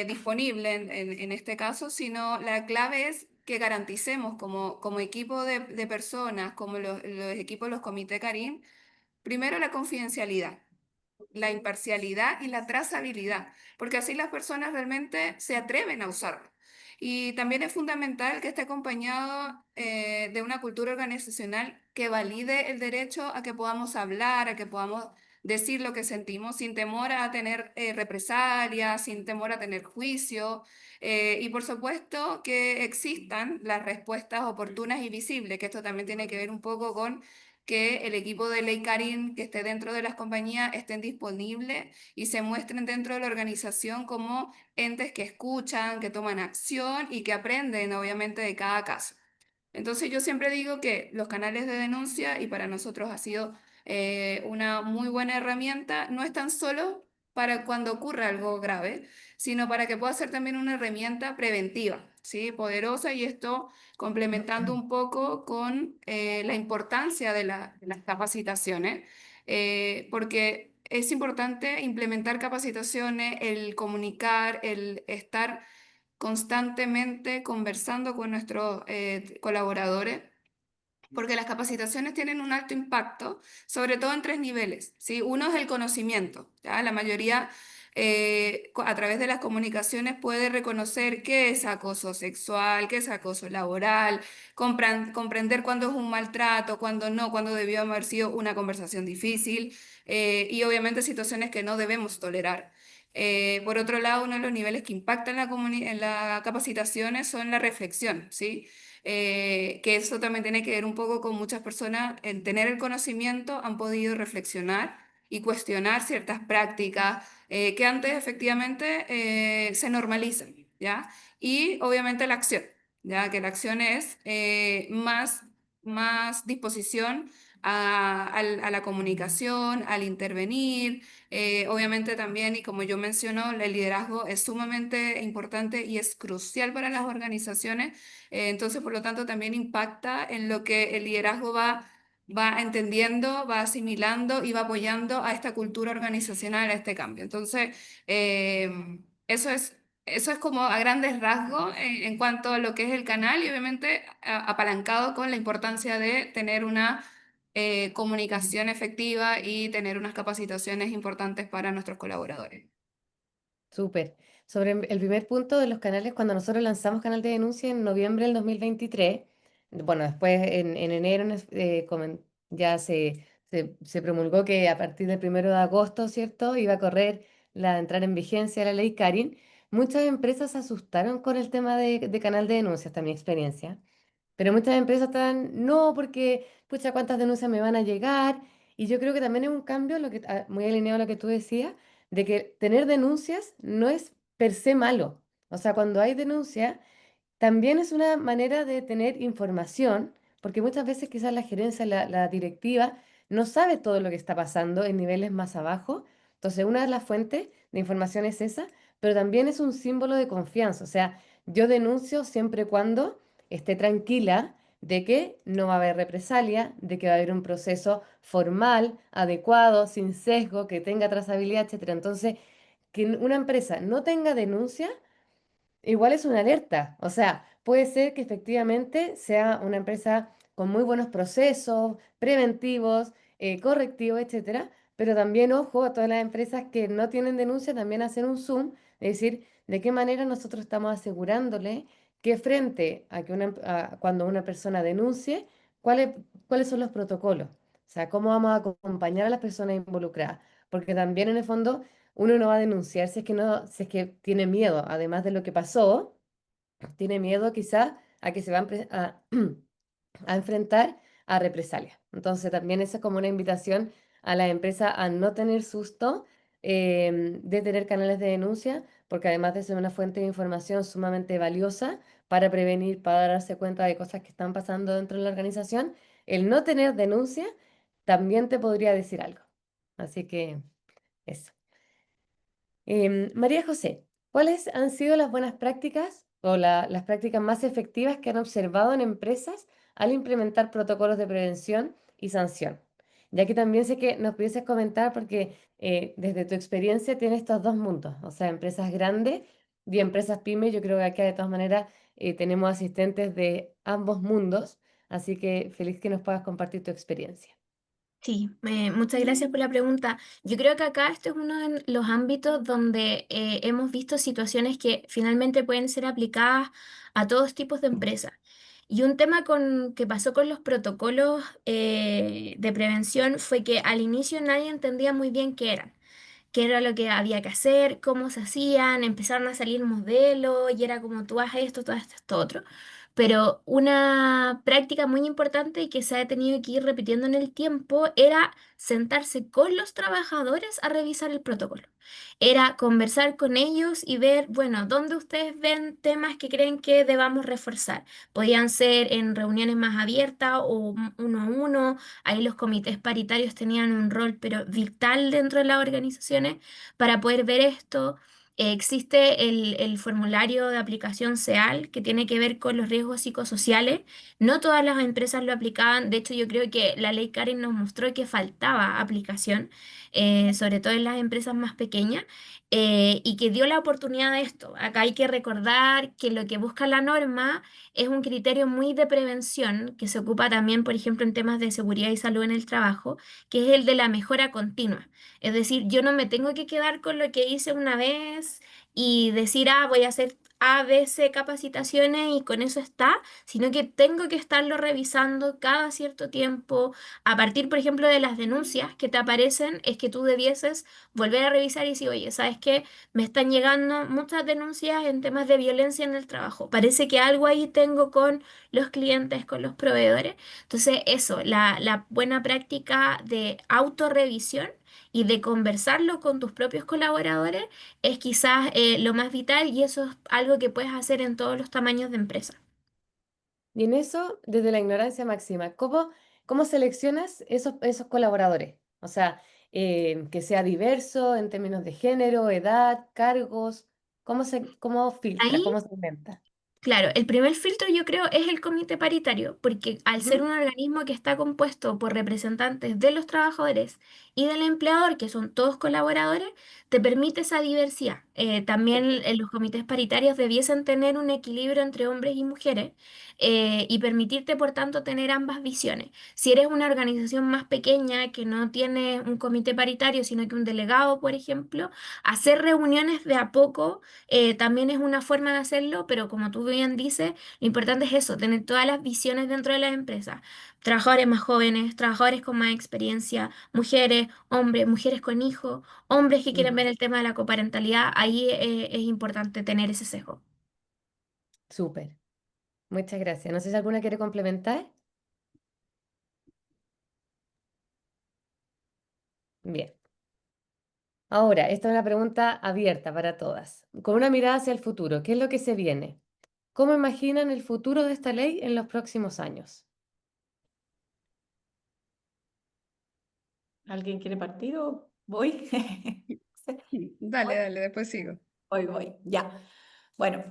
disponible en este caso, sino la clave es que garanticemos como equipo de personas, como los equipos de los comités Carim, primero la confidencialidad, la imparcialidad y la trazabilidad, porque así las personas realmente se atreven a usarlo. Y también es fundamental que esté acompañado de una cultura organizacional que valide el derecho a que podamos hablar, a que podamos decir lo que sentimos sin temor a tener represalias, sin temor a tener juicio. Y por supuesto que existan las respuestas oportunas y visibles, que esto también tiene que ver un poco con que el equipo de Ley Karin que esté dentro de las compañías estén disponibles y se muestren dentro de la organización como entes que escuchan, que toman acción y que aprenden obviamente de cada caso. Entonces yo siempre digo que los canales de denuncia, y para nosotros ha sido una muy buena herramienta, no es tan solo para cuando ocurra algo grave, sino para que pueda ser también una herramienta preventiva, ¿sí? Poderosa, y esto complementando un poco con la importancia de las capacitaciones, porque es importante implementar capacitaciones, el comunicar, el estar constantemente conversando con nuestros colaboradores, porque las capacitaciones tienen un alto impacto, sobre todo en tres niveles, ¿sí? Uno es el conocimiento, ¿ya? La mayoría a través de las comunicaciones puede reconocer qué es acoso sexual, qué es acoso laboral, comprender cuándo es un maltrato, cuándo no, cuándo debió haber sido una conversación difícil y obviamente situaciones que no debemos tolerar. Por otro lado, uno de los niveles que impactan en las capacitaciones son la reflexión, ¿sí? Que eso también tiene que ver un poco con muchas personas, en tener el conocimiento, han podido reflexionar y cuestionar ciertas prácticas que antes efectivamente se normalizan, ¿ya? Y obviamente la acción, ¿ya? Que la acción es más disposición a la comunicación, al intervenir, obviamente también, y como yo menciono, el liderazgo es sumamente importante y es crucial para las organizaciones, entonces por lo tanto también impacta en lo que el liderazgo va va entendiendo, va asimilando y va apoyando a esta cultura organizacional, a este cambio. Entonces, eso es... Eso es como a grandes rasgos en cuanto a lo que es el canal y obviamente apalancado con la importancia de tener una comunicación efectiva y tener unas capacitaciones importantes para nuestros colaboradores. Súper. Sobre el primer punto de los canales, cuando nosotros lanzamos Canal de Denuncia en noviembre del 2023, bueno, después en enero ya se promulgó que a partir del 1 de agosto, ¿cierto?, iba a correr entrar en vigencia la ley Karin. Muchas empresas se asustaron con el tema de Canal de Denuncia, hasta mi experiencia. Pero muchas empresas están, no, porque, pucha, ¿cuántas denuncias me van a llegar? Y yo creo que también es un cambio, muy alineado a lo que tú decías, de que tener denuncias no es per se malo. O sea, cuando hay denuncia, también es una manera de tener información, porque muchas veces quizás la gerencia, la directiva, no sabe todo lo que está pasando en niveles más abajo. Entonces, una de las fuentes de información es esa, pero también es un símbolo de confianza. O sea, yo denuncio siempre y cuando esté tranquila de que no va a haber represalia, de que va a haber un proceso formal, adecuado, sin sesgo, que tenga trazabilidad, etcétera. Entonces, que una empresa no tenga denuncia igual es una alerta, o sea, puede ser que efectivamente sea una empresa con muy buenos procesos preventivos, correctivos, etcétera, pero también ojo a todas las empresas que no tienen denuncia, también hacer un zoom, es decir, de qué manera nosotros estamos asegurándole que frente a que cuando una persona denuncie, cuáles, cuáles son los protocolos, o sea, cómo vamos a acompañar a las personas involucradas, porque también en el fondo uno no va a denunciar si es que no, si es que tiene miedo, además de lo que pasó, tiene miedo quizá a que se va a enfrentar a represalias. Entonces también esa es como una invitación a la empresa a no tener susto de tener canales de denuncia, porque además de ser una fuente de información sumamente valiosa para prevenir, para darse cuenta de cosas que están pasando dentro de la organización, el no tener denuncia también te podría decir algo. Así que eso. María José, ¿cuáles han sido las buenas prácticas o las prácticas más efectivas que han observado en empresas al implementar protocolos de prevención y sanción? Ya que también sé que nos pudieses comentar porque desde tu experiencia tienes estos dos mundos, o sea, empresas grandes y empresas pymes. Yo creo que acá de todas maneras tenemos asistentes de ambos mundos, así que feliz que nos puedas compartir tu experiencia. Sí, muchas gracias por la pregunta. Yo creo que acá este es uno de los ámbitos donde hemos visto situaciones que finalmente pueden ser aplicadas a todos tipos de empresas. Y un tema que pasó con los protocolos de prevención fue que al inicio nadie entendía muy bien qué era lo que había que hacer, cómo se hacían, empezaron a salir modelos y era como tú haces esto, tú haces esto otro. Pero una práctica muy importante y que se ha tenido que ir repitiendo en el tiempo era sentarse con los trabajadores a revisar el protocolo. Era conversar con ellos y ver, bueno, dónde ustedes ven temas que creen que debamos reforzar. Podían ser en reuniones más abiertas o uno a uno. Ahí los comités paritarios tenían un rol, pero vital dentro de las organizaciones para poder ver esto. Existe el formulario de aplicación SEAL que tiene que ver con los riesgos psicosociales. No todas las empresas lo aplicaban. De hecho, yo creo que la ley Karen nos mostró que faltaba aplicación, sobre todo en las empresas más pequeñas, y que dio la oportunidad de esto. Acá hay que recordar que lo que busca la norma es un criterio muy de prevención que se ocupa también, por ejemplo, en temas de seguridad y salud en el trabajo, que es el de la mejora continua. Es decir, yo no me tengo que quedar con lo que hice una vez y decir, ah, voy a hacer A, B, C capacitaciones y con eso está, sino que tengo que estarlo revisando cada cierto tiempo. A partir, por ejemplo, de las denuncias que te aparecen, es que tú debieses volver a revisar y decir, oye, ¿sabes qué? Me están llegando muchas denuncias en temas de violencia en el trabajo. Parece que algo ahí tengo con los clientes, con los proveedores. Entonces, eso, la buena práctica de autorrevisión y de conversarlo con tus propios colaboradores es quizás lo más vital y eso es algo que puedes hacer en todos los tamaños de empresa. Y en eso, desde la ignorancia máxima, ¿cómo seleccionas esos colaboradores? O sea, que sea diverso en términos de género, edad, cargos, ¿cómo filtra, Ahí cómo se inventa? Claro, el primer filtro yo creo es el comité paritario, porque al ser Ujú. un organismo que está compuesto por representantes de los trabajadores y del empleador, que son todos colaboradores, te permite esa diversidad. También los comités paritarios debiesen tener un equilibrio entre hombres y mujeres y permitirte, por tanto, tener ambas visiones. Si eres una organización más pequeña que no tiene un comité paritario, sino que un delegado, por ejemplo, hacer reuniones de a poco también es una forma de hacerlo, pero como tú bien dices, lo importante es eso, tener todas las visiones dentro de las empresas. Trabajadores más jóvenes, trabajadores con más experiencia, mujeres, hombres, mujeres con hijos, hombres que quieren Ujú. ver el tema de la coparentalidad, ahí es importante tener ese sesgo. Súper. Muchas gracias. No sé si alguna quiere complementar. Bien. Ahora, esta es una pregunta abierta para todas. Con una mirada hacia el futuro, ¿qué es lo que se viene? ¿Cómo imaginan el futuro de esta ley en los próximos años? ¿Alguien quiere partir o voy? Dale, dale, después sigo. Voy, ya. Bueno,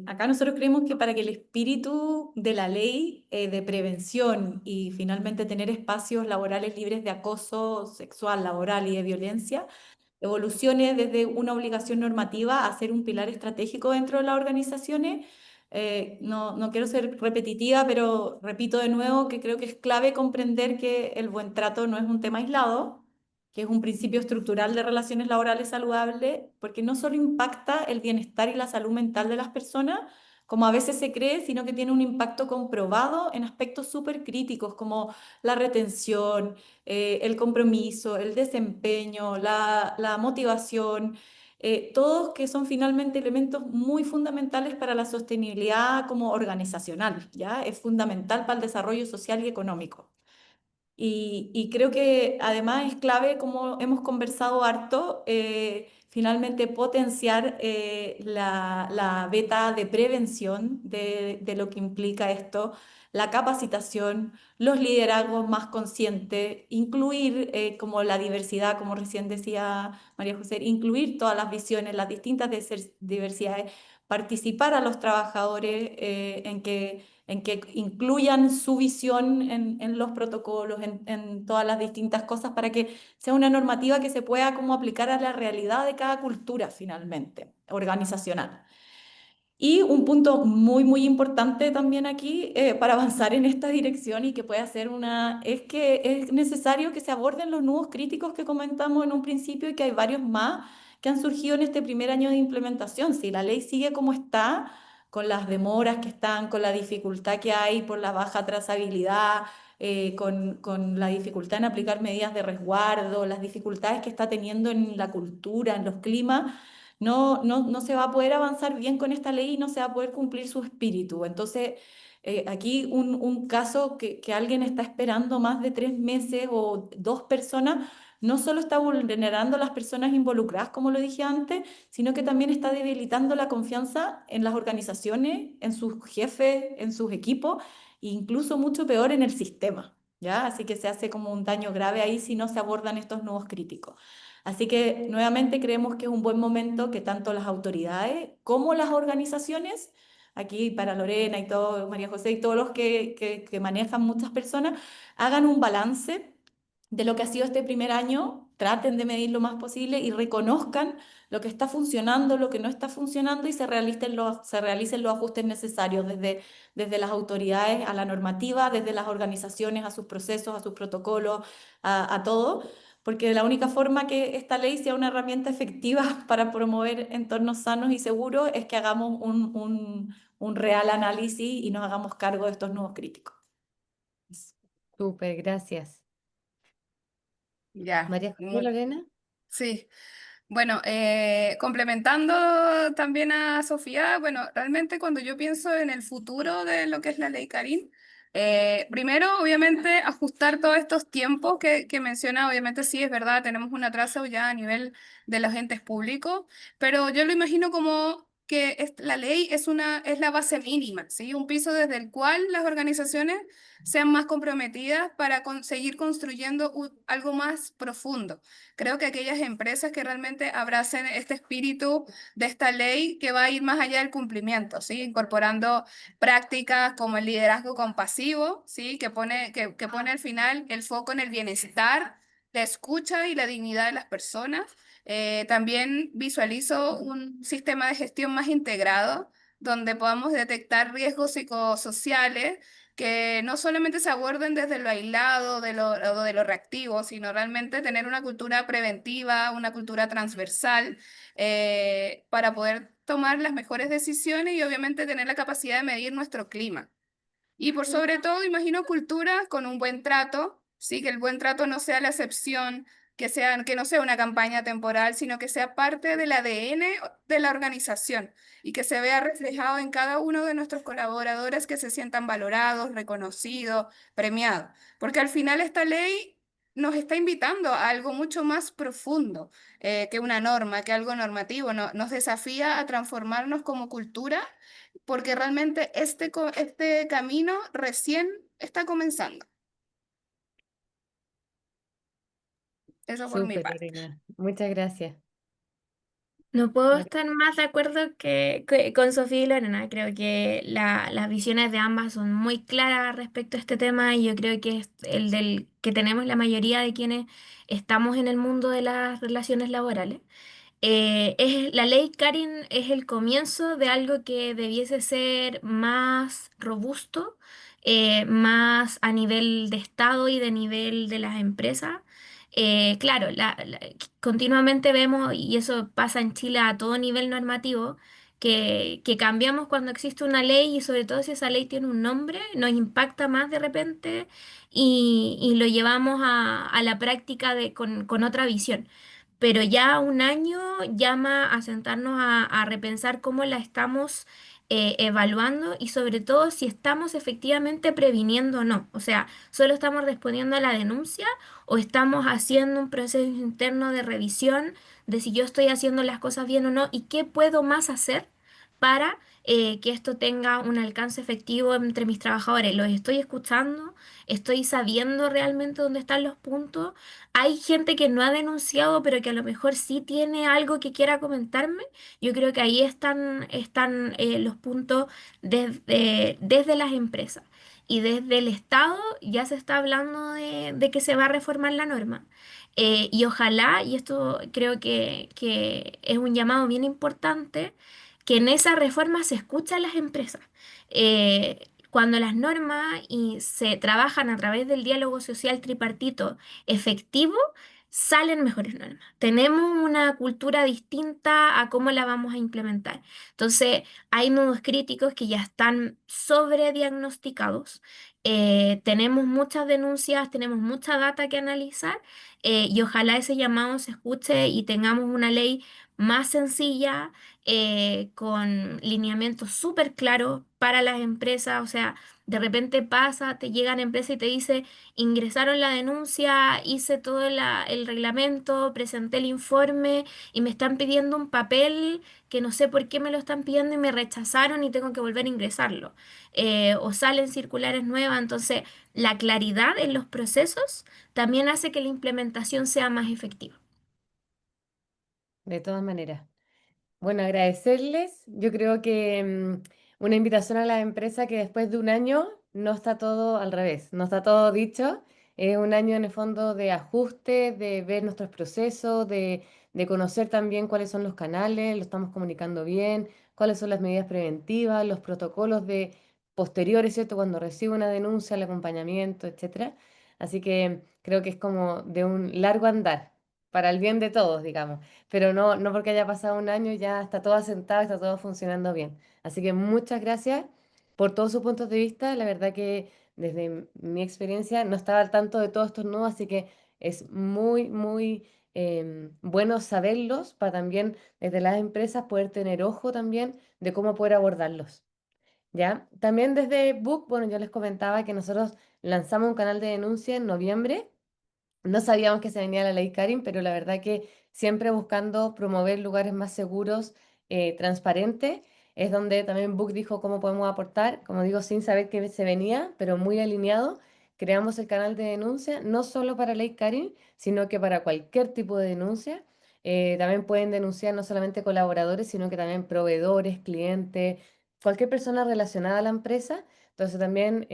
acá nosotros creemos que para que el espíritu de la ley de prevención y finalmente tener espacios laborales libres de acoso sexual, laboral y de violencia, evolucione desde una obligación normativa a ser un pilar estratégico dentro de las organizaciones. No quiero ser repetitiva, pero repito de nuevo que creo que es clave comprender que el buen trato no es un tema aislado, que es un principio estructural de relaciones laborales saludables, porque no solo impacta el bienestar y la salud mental de las personas, como a veces se cree, sino que tiene un impacto comprobado en aspectos súper críticos como la retención, el compromiso, el desempeño, la motivación, todos que son finalmente elementos muy fundamentales para la sostenibilidad como organizacional, ¿ya? Es fundamental para el desarrollo social y económico. Y creo que además es clave, como hemos conversado harto, finalmente potenciar la beta de prevención de lo que implica esto, la capacitación, los liderazgos más conscientes, incluir como la diversidad, como recién decía María José, incluir todas las visiones, las distintas diversidades, participar a los trabajadores en que incluyan su visión en los protocolos, en todas las distintas cosas, para que sea una normativa que se pueda como aplicar a la realidad de cada cultura finalmente, organizacional. Y un punto muy, muy importante también aquí para avanzar en esta dirección y que puede ser es que es necesario que se aborden los nudos críticos que comentamos en un principio y que hay varios más que han surgido en este primer año de implementación. Si la ley sigue como está, con las demoras que están, con la dificultad que hay por la baja trazabilidad, con la dificultad en aplicar medidas de resguardo, las dificultades que está teniendo en la cultura, en los climas, no se va a poder avanzar bien con esta ley y no se va a poder cumplir su espíritu. Entonces, aquí un caso que alguien está esperando más de 3 meses o dos personas, no solo está vulnerando a las personas involucradas, como lo dije antes, sino que también está debilitando la confianza en las organizaciones, en sus jefes, en sus equipos, e incluso mucho peor en el sistema. ¿Ya? Así que se hace como un daño grave ahí si no se abordan estos nuevos críticos. Así que nuevamente creemos que es un buen momento que tanto las autoridades como las organizaciones, aquí para Lorena y todo, María José y todos los que manejan muchas personas, hagan un balance de lo que ha sido este primer año, traten de medir lo más posible y reconozcan lo que está funcionando, lo que no está funcionando y se realicen los ajustes necesarios desde las autoridades a la normativa, desde las organizaciones a sus procesos, a sus protocolos, a todo, porque la única forma que esta ley sea una herramienta efectiva para promover entornos sanos y seguros es que hagamos un real análisis y nos hagamos cargo de estos nuevos críticos. Súper, gracias. Ya, María José, Lorena. sí. Bueno, complementando también a Sofía, bueno, realmente cuando yo pienso en el futuro de lo que es la ley Karin, primero, obviamente, ajustar todos estos tiempos que menciona, obviamente sí, es verdad, tenemos un atraso ya a nivel de los entes públicos, pero yo lo imagino como que la ley es la base mínima, ¿sí? Un piso desde el cual las organizaciones sean más comprometidas para seguir construyendo algo más profundo. Creo que aquellas empresas que realmente abracen este espíritu de esta ley que va a ir más allá del cumplimiento, ¿sí? Incorporando prácticas como el liderazgo compasivo, ¿sí? Que pone al final el foco en el bienestar, la escucha y la dignidad de las personas. También visualizo un sistema de gestión más integrado, donde podamos detectar riesgos psicosociales que no solamente se aborden desde lo aislado o de lo reactivo, sino realmente tener una cultura preventiva, una cultura transversal, para poder tomar las mejores decisiones y obviamente tener la capacidad de medir nuestro clima. Y por sobre todo, imagino cultura con un buen trato, sí, que el buen trato no sea la excepción, que no sea una campaña temporal, sino que sea parte del ADN de la organización y que se vea reflejado en cada uno de nuestros colaboradores, que se sientan valorados, reconocidos, premiados. Porque al final esta ley nos está invitando a algo mucho más profundo, que una norma, que algo normativo. Nos desafía a transformarnos como cultura, porque realmente este camino recién está comenzando. Eso por mi Súper, parte. Lorena. Muchas gracias. No puedo Mac- estar más de acuerdo con Sofía y Lorena. Creo que las visiones de ambas son muy claras respecto a este tema y yo creo que es el del que tenemos la mayoría de quienes estamos en el mundo de las relaciones laborales. La ley Karin es el comienzo de algo que debiese ser más robusto, más a nivel de Estado y de nivel de las empresas. Claro, continuamente vemos, y eso pasa en Chile a todo nivel normativo, que cambiamos cuando existe una ley y sobre todo si esa ley tiene un nombre, nos impacta más de repente y lo llevamos a la práctica con otra visión, pero ya un año llama a sentarnos a repensar cómo la estamos evaluando y sobre todo si estamos efectivamente previniendo o no. O sea, solo estamos respondiendo a la denuncia o estamos haciendo un proceso interno de revisión de si yo estoy haciendo las cosas bien o no y qué puedo más hacer para que esto tenga un alcance efectivo entre mis trabajadores. Los estoy escuchando, estoy sabiendo realmente dónde están los puntos. Hay gente que no ha denunciado, pero que a lo mejor sí tiene algo que quiera comentarme. Yo creo que ahí están los puntos desde las empresas. Y desde el Estado ya se está hablando de que se va a reformar la norma. Y ojalá, y esto creo que es un llamado bien importante, que en esa reforma se escucha a las empresas. Cuando las normas y se trabajan a través del diálogo social tripartito efectivo, salen mejores normas. Tenemos una cultura distinta a cómo la vamos a implementar. Entonces, hay nudos críticos que ya están sobrediagnosticados. Tenemos muchas denuncias, tenemos mucha data que analizar, y ojalá ese llamado se escuche y tengamos una ley más sencilla, con lineamientos súper claros para las empresas. O sea, de repente pasa, te llegan empresas y te dice, ingresaron la denuncia, hice todo el reglamento, presenté el informe y me están pidiendo un papel que no sé por qué me lo están pidiendo y me rechazaron y tengo que volver a ingresarlo. O salen circulares nuevas. Entonces, la claridad en los procesos también hace que la implementación sea más efectiva. De todas maneras. Bueno, agradecerles. Yo creo que una invitación a la empresa que después de un año no está todo al revés, no está todo dicho. Es un año en el fondo de ajuste, de ver nuestros procesos, de conocer también cuáles son los canales, lo estamos comunicando bien, cuáles son las medidas preventivas, los protocolos de posteriores, ¿cierto? Cuando recibe una denuncia, el acompañamiento, etcétera. Así que creo que es como de un largo andar, para el bien de todos, digamos, pero no porque haya pasado un año ya está todo asentado, está todo funcionando bien. Así que muchas gracias por todos sus puntos de vista. La verdad que desde mi experiencia no estaba al tanto de todos estos nudos, así que es muy bueno saberlos para también desde las empresas poder tener ojo también de cómo poder abordarlos. ¿Ya? También desde Book, bueno, yo les comentaba que nosotros lanzamos un canal de denuncia en noviembre. No sabíamos que se venía la ley Karin, pero la verdad que siempre buscando promover lugares más seguros transparente, es donde también Book dijo cómo podemos aportar, como digo, sin saber que se venía, pero muy alineado. Creamos el canal de denuncia, no solo para Ley Karin, sino que para cualquier tipo de denuncia. También pueden denunciar no solamente colaboradores, sino que también proveedores, clientes, cualquier persona relacionada a la empresa. Entonces también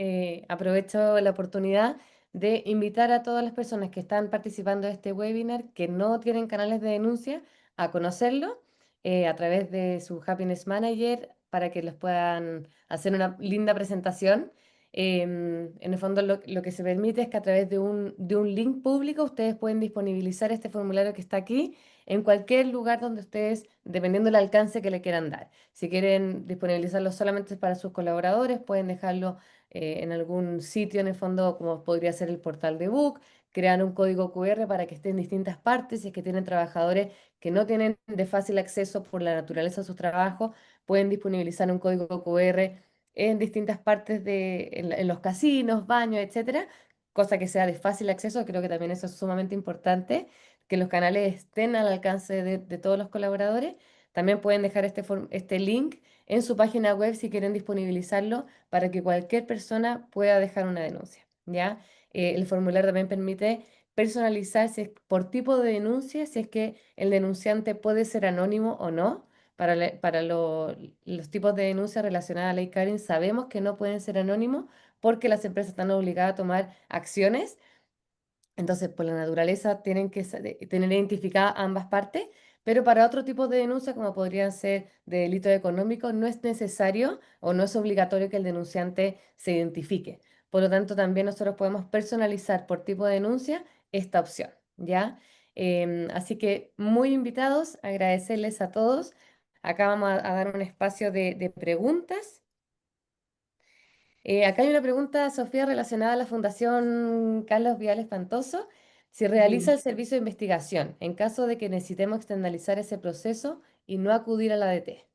aprovecho la oportunidad de invitar a todas las personas que están participando de este webinar que no tienen canales de denuncia a conocerlo a través de su Happiness Manager para que les puedan hacer una linda presentación. En el fondo lo que se permite es que a través de un link público ustedes pueden disponibilizar este formulario que está aquí en cualquier lugar donde ustedes, dependiendo del alcance que le quieran dar. Si quieren disponibilizarlo solamente para sus colaboradores, pueden dejarlo en algún sitio, en el fondo, como podría ser el portal de Book, crean un código QR para que esté en distintas partes. Si es que tienen trabajadores que no tienen de fácil acceso por la naturaleza de sus trabajos, pueden disponibilizar un código QR en distintas partes en los casinos, baños, etcétera, cosa que sea de fácil acceso. Creo que también eso es sumamente importante, que los canales estén al alcance de todos los colaboradores. También pueden dejar este link en su página web si quieren disponibilizarlo para que cualquier persona pueda dejar una denuncia, ¿ya? El formulario también permite personalizar si es por tipo de denuncia, si es que el denunciante puede ser anónimo o no. Los tipos de denuncia relacionadas a la ley Karen sabemos que no pueden ser anónimos porque las empresas están obligadas a tomar acciones. Entonces, por la naturaleza tienen que tener identificadas ambas partes, pero para otro tipo de denuncia, como podrían ser de delitos económicos, no es necesario o no es obligatorio que el denunciante se identifique. Por lo tanto, también nosotros podemos personalizar por tipo de denuncia esta opción, ¿ya? Así que muy invitados, agradecerles a todos. Acá vamos a dar un espacio de preguntas. Acá hay una pregunta, Sofía, relacionada a la Fundación Carlos Vial Espantoso. Si realiza Dime. el servicio de investigación en caso de que necesitemos externalizar ese proceso y no acudir a la ADT.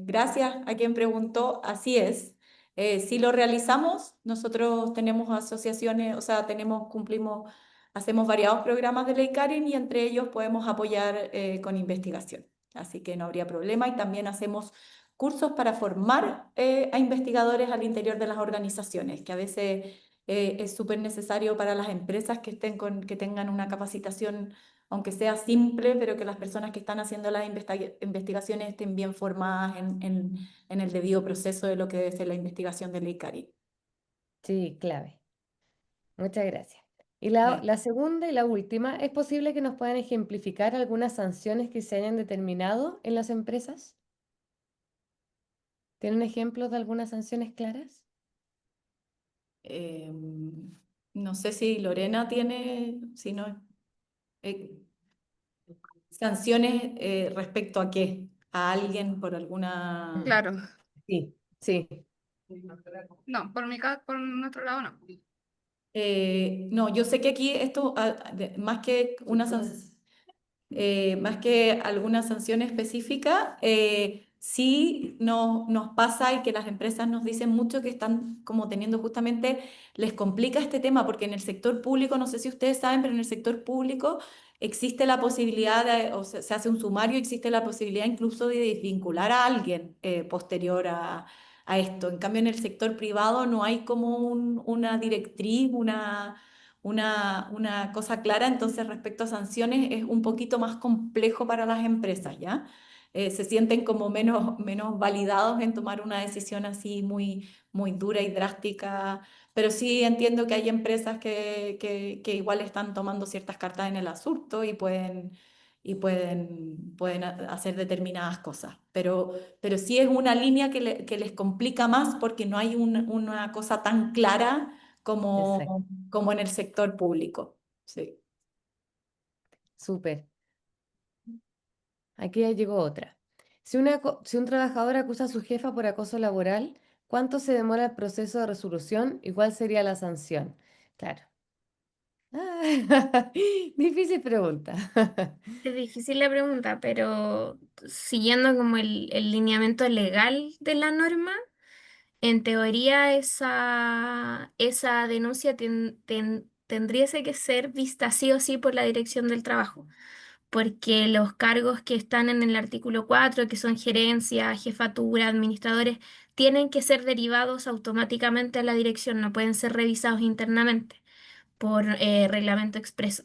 Gracias a quien preguntó, así es. Si lo realizamos, nosotros tenemos asociaciones, o sea, cumplimos, hacemos variados programas de Ley Karen y entre ellos podemos apoyar con investigación. Así que no habría problema y también hacemos cursos para formar a investigadores al interior de las organizaciones, que a veces es súper necesario para las empresas que que tengan una capacitación aunque sea simple, pero que las personas que están haciendo las investigaciones estén bien formadas en el debido proceso de lo que debe ser la investigación del ICARI. Sí, clave. Muchas gracias. Y Eh, la segunda y la última, ¿es posible que nos puedan ejemplificar algunas sanciones que se hayan determinado en las empresas? ¿Tienen ejemplos de algunas sanciones claras? eh, no sé si Lorena tiene, si no, eh, sanciones respecto a qué, a alguien por alguna... Claro. Sí, sí. No, por nuestro lado no. No, yo sé que aquí esto, más que una más que alguna sanción específica, sí nos pasa y que las empresas nos dicen mucho que están como teniendo justamente, les complica este tema porque en el sector público, no sé si ustedes saben, pero en el sector público existe la posibilidad, o se hace un sumario, existe la posibilidad incluso de desvincular a alguien posterior a esto. En cambio, en el sector privado no hay como una directriz, una cosa clara, entonces respecto a sanciones es un poquito más complejo para las empresas, ¿ya? Se sienten como menos validados en tomar una decisión así muy dura y drástica, pero sí entiendo que hay empresas que igual están tomando ciertas cartas en el asunto y pueden hacer determinadas cosas, pero sí es una línea que les complica más porque no hay una cosa tan clara Exacto. como en el sector público. Sí. Súper. Aquí ya llegó otra. Si un trabajador acusa a su jefa por acoso laboral, ¿cuánto se demora el proceso de resolución y cuál sería la sanción? Claro. Ah, difícil pregunta. Es difícil la pregunta, pero siguiendo como el lineamiento legal de la norma, en teoría esa denuncia tendría que ser vista sí o sí por la Dirección del Trabajo, porque los cargos que están en el artículo 4, que son gerencia, jefatura, administradores, tienen que ser derivados automáticamente a la dirección, no pueden ser revisados internamente por reglamento expreso.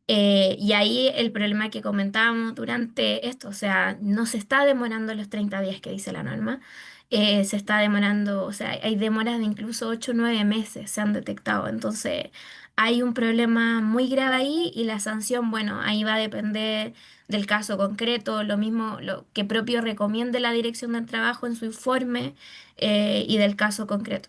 Y ahí el problema que comentábamos durante esto, o sea, no se está demorando los 30 días que dice la norma, se está demorando, o sea, hay demoras de incluso 8 o 9 meses, se han detectado. Entonces, hay un problema muy grave ahí y la sanción, bueno, ahí va a depender del caso concreto, lo mismo lo que propio recomiende la Dirección del Trabajo en su informe y del caso concreto.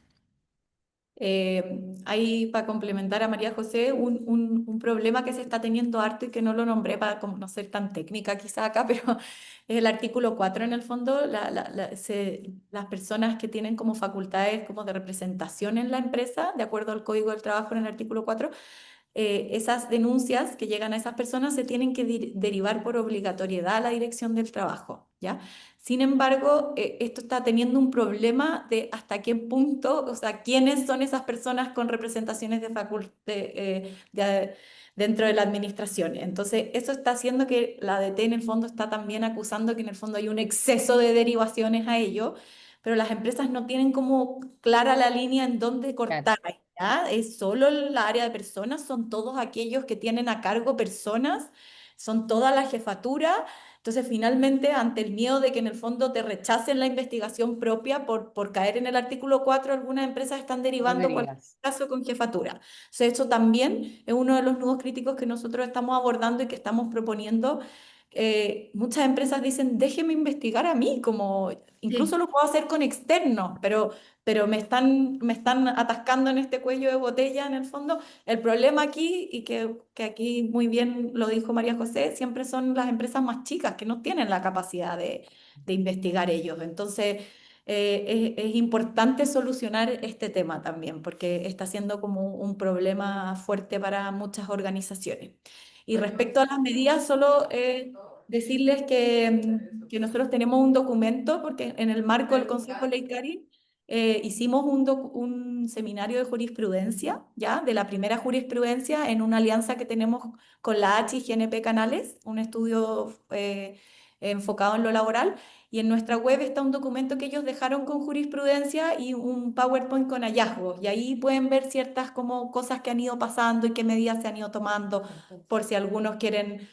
Ahí para complementar a María José, un problema que se está teniendo harto y que no lo nombré para como no ser tan técnica quizá acá, pero es el artículo 4 en el fondo, las personas que tienen como facultades como de representación en la empresa, de acuerdo al Código del Trabajo en el artículo 4, esas denuncias que llegan a esas personas se tienen que derivar por obligatoriedad a la Dirección del Trabajo, ¿ya? Sin embargo, esto está teniendo un problema de hasta qué punto, o sea, quiénes son esas personas con representaciones de dentro de la administración. Entonces, eso está haciendo que la ADT en el fondo está también acusando que en el fondo hay un exceso de derivaciones a ello, pero las empresas no tienen como clara la línea en dónde Claro. cortar. ¿Ya? Es solo el área de personas, son todos aquellos que tienen a cargo personas, son toda la jefatura. Entonces, finalmente, ante el miedo de que en el fondo te rechacen la investigación propia por caer en el artículo 4, algunas empresas están No me derivando cualquier digas. caso con jefatura. Entonces, eso también es uno de los nudos críticos que nosotros estamos abordando y que estamos proponiendo. Muchas empresas dicen, déjeme investigar a mí, como Sí. incluso lo puedo hacer con externos, pero me están atascando en este cuello de botella en el fondo. El problema aquí, y que aquí muy bien lo dijo María José, siempre son las empresas más chicas que no tienen la capacidad de investigar ellos. Entonces, es importante solucionar este tema también, porque está siendo como un problema fuerte para muchas organizaciones. Y respecto a las medidas, solo decirles que nosotros tenemos un documento, porque en el marco del Consejo Ley Cari hicimos un seminario de jurisprudencia, ¿ya? De la primera jurisprudencia en una alianza que tenemos con la H y GNP Canales, un estudio enfocado en lo laboral. Y en nuestra web está un documento que ellos dejaron con jurisprudencia y un PowerPoint con hallazgos. Y ahí pueden ver ciertas como cosas que han ido pasando y qué medidas se han ido tomando, por si algunos quieren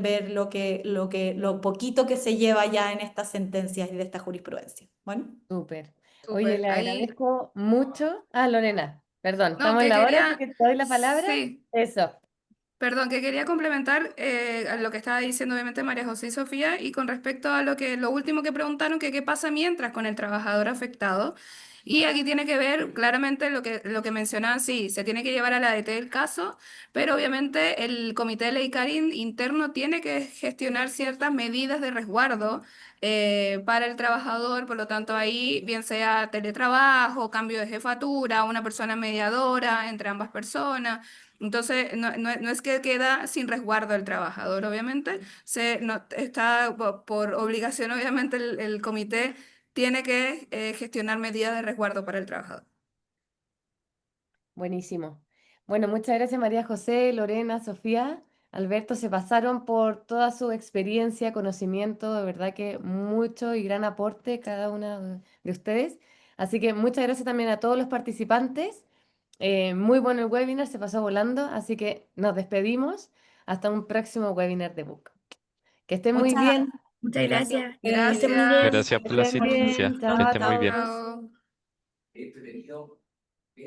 ver lo poquito que se lleva ya en estas sentencias y de esta jurisprudencia. Bueno. Súper. Oye, Súper. le Ahí, agradezco mucho. Ah, Lorena, perdón, no, estamos en que la hora, así quería, que te doy la palabra. sí. Eso. Perdón, que quería complementar a lo que estaba diciendo obviamente María José y Sofía y con respecto a lo último que preguntaron, que qué pasa mientras con el trabajador afectado. Y aquí tiene que ver claramente lo que mencionaban, sí, se tiene que llevar a la DT el caso, pero obviamente el comité de ley Carin interno tiene que gestionar ciertas medidas de resguardo para el trabajador, por lo tanto ahí bien sea teletrabajo, cambio de jefatura, una persona mediadora entre ambas personas. Entonces, no es que queda sin resguardo el trabajador, obviamente, está por obligación, obviamente, el comité tiene que gestionar medidas de resguardo para el trabajador. Buenísimo. Bueno, muchas gracias María José, Lorena, Sofía, Alberto, se pasaron por toda su experiencia, conocimiento, de verdad que mucho y gran aporte cada una de ustedes. Así que muchas gracias también a todos los participantes. Muy bueno el webinar, se pasó volando, así que nos despedimos hasta un próximo webinar de Book. Que estén muy Muchas bien, Muchas gracias a gracias. Que estén muy ustedes. bien. Gracias que por la estén bien, asistencia. Chao Que chao, a estén muy bien. chao. todos. Chao.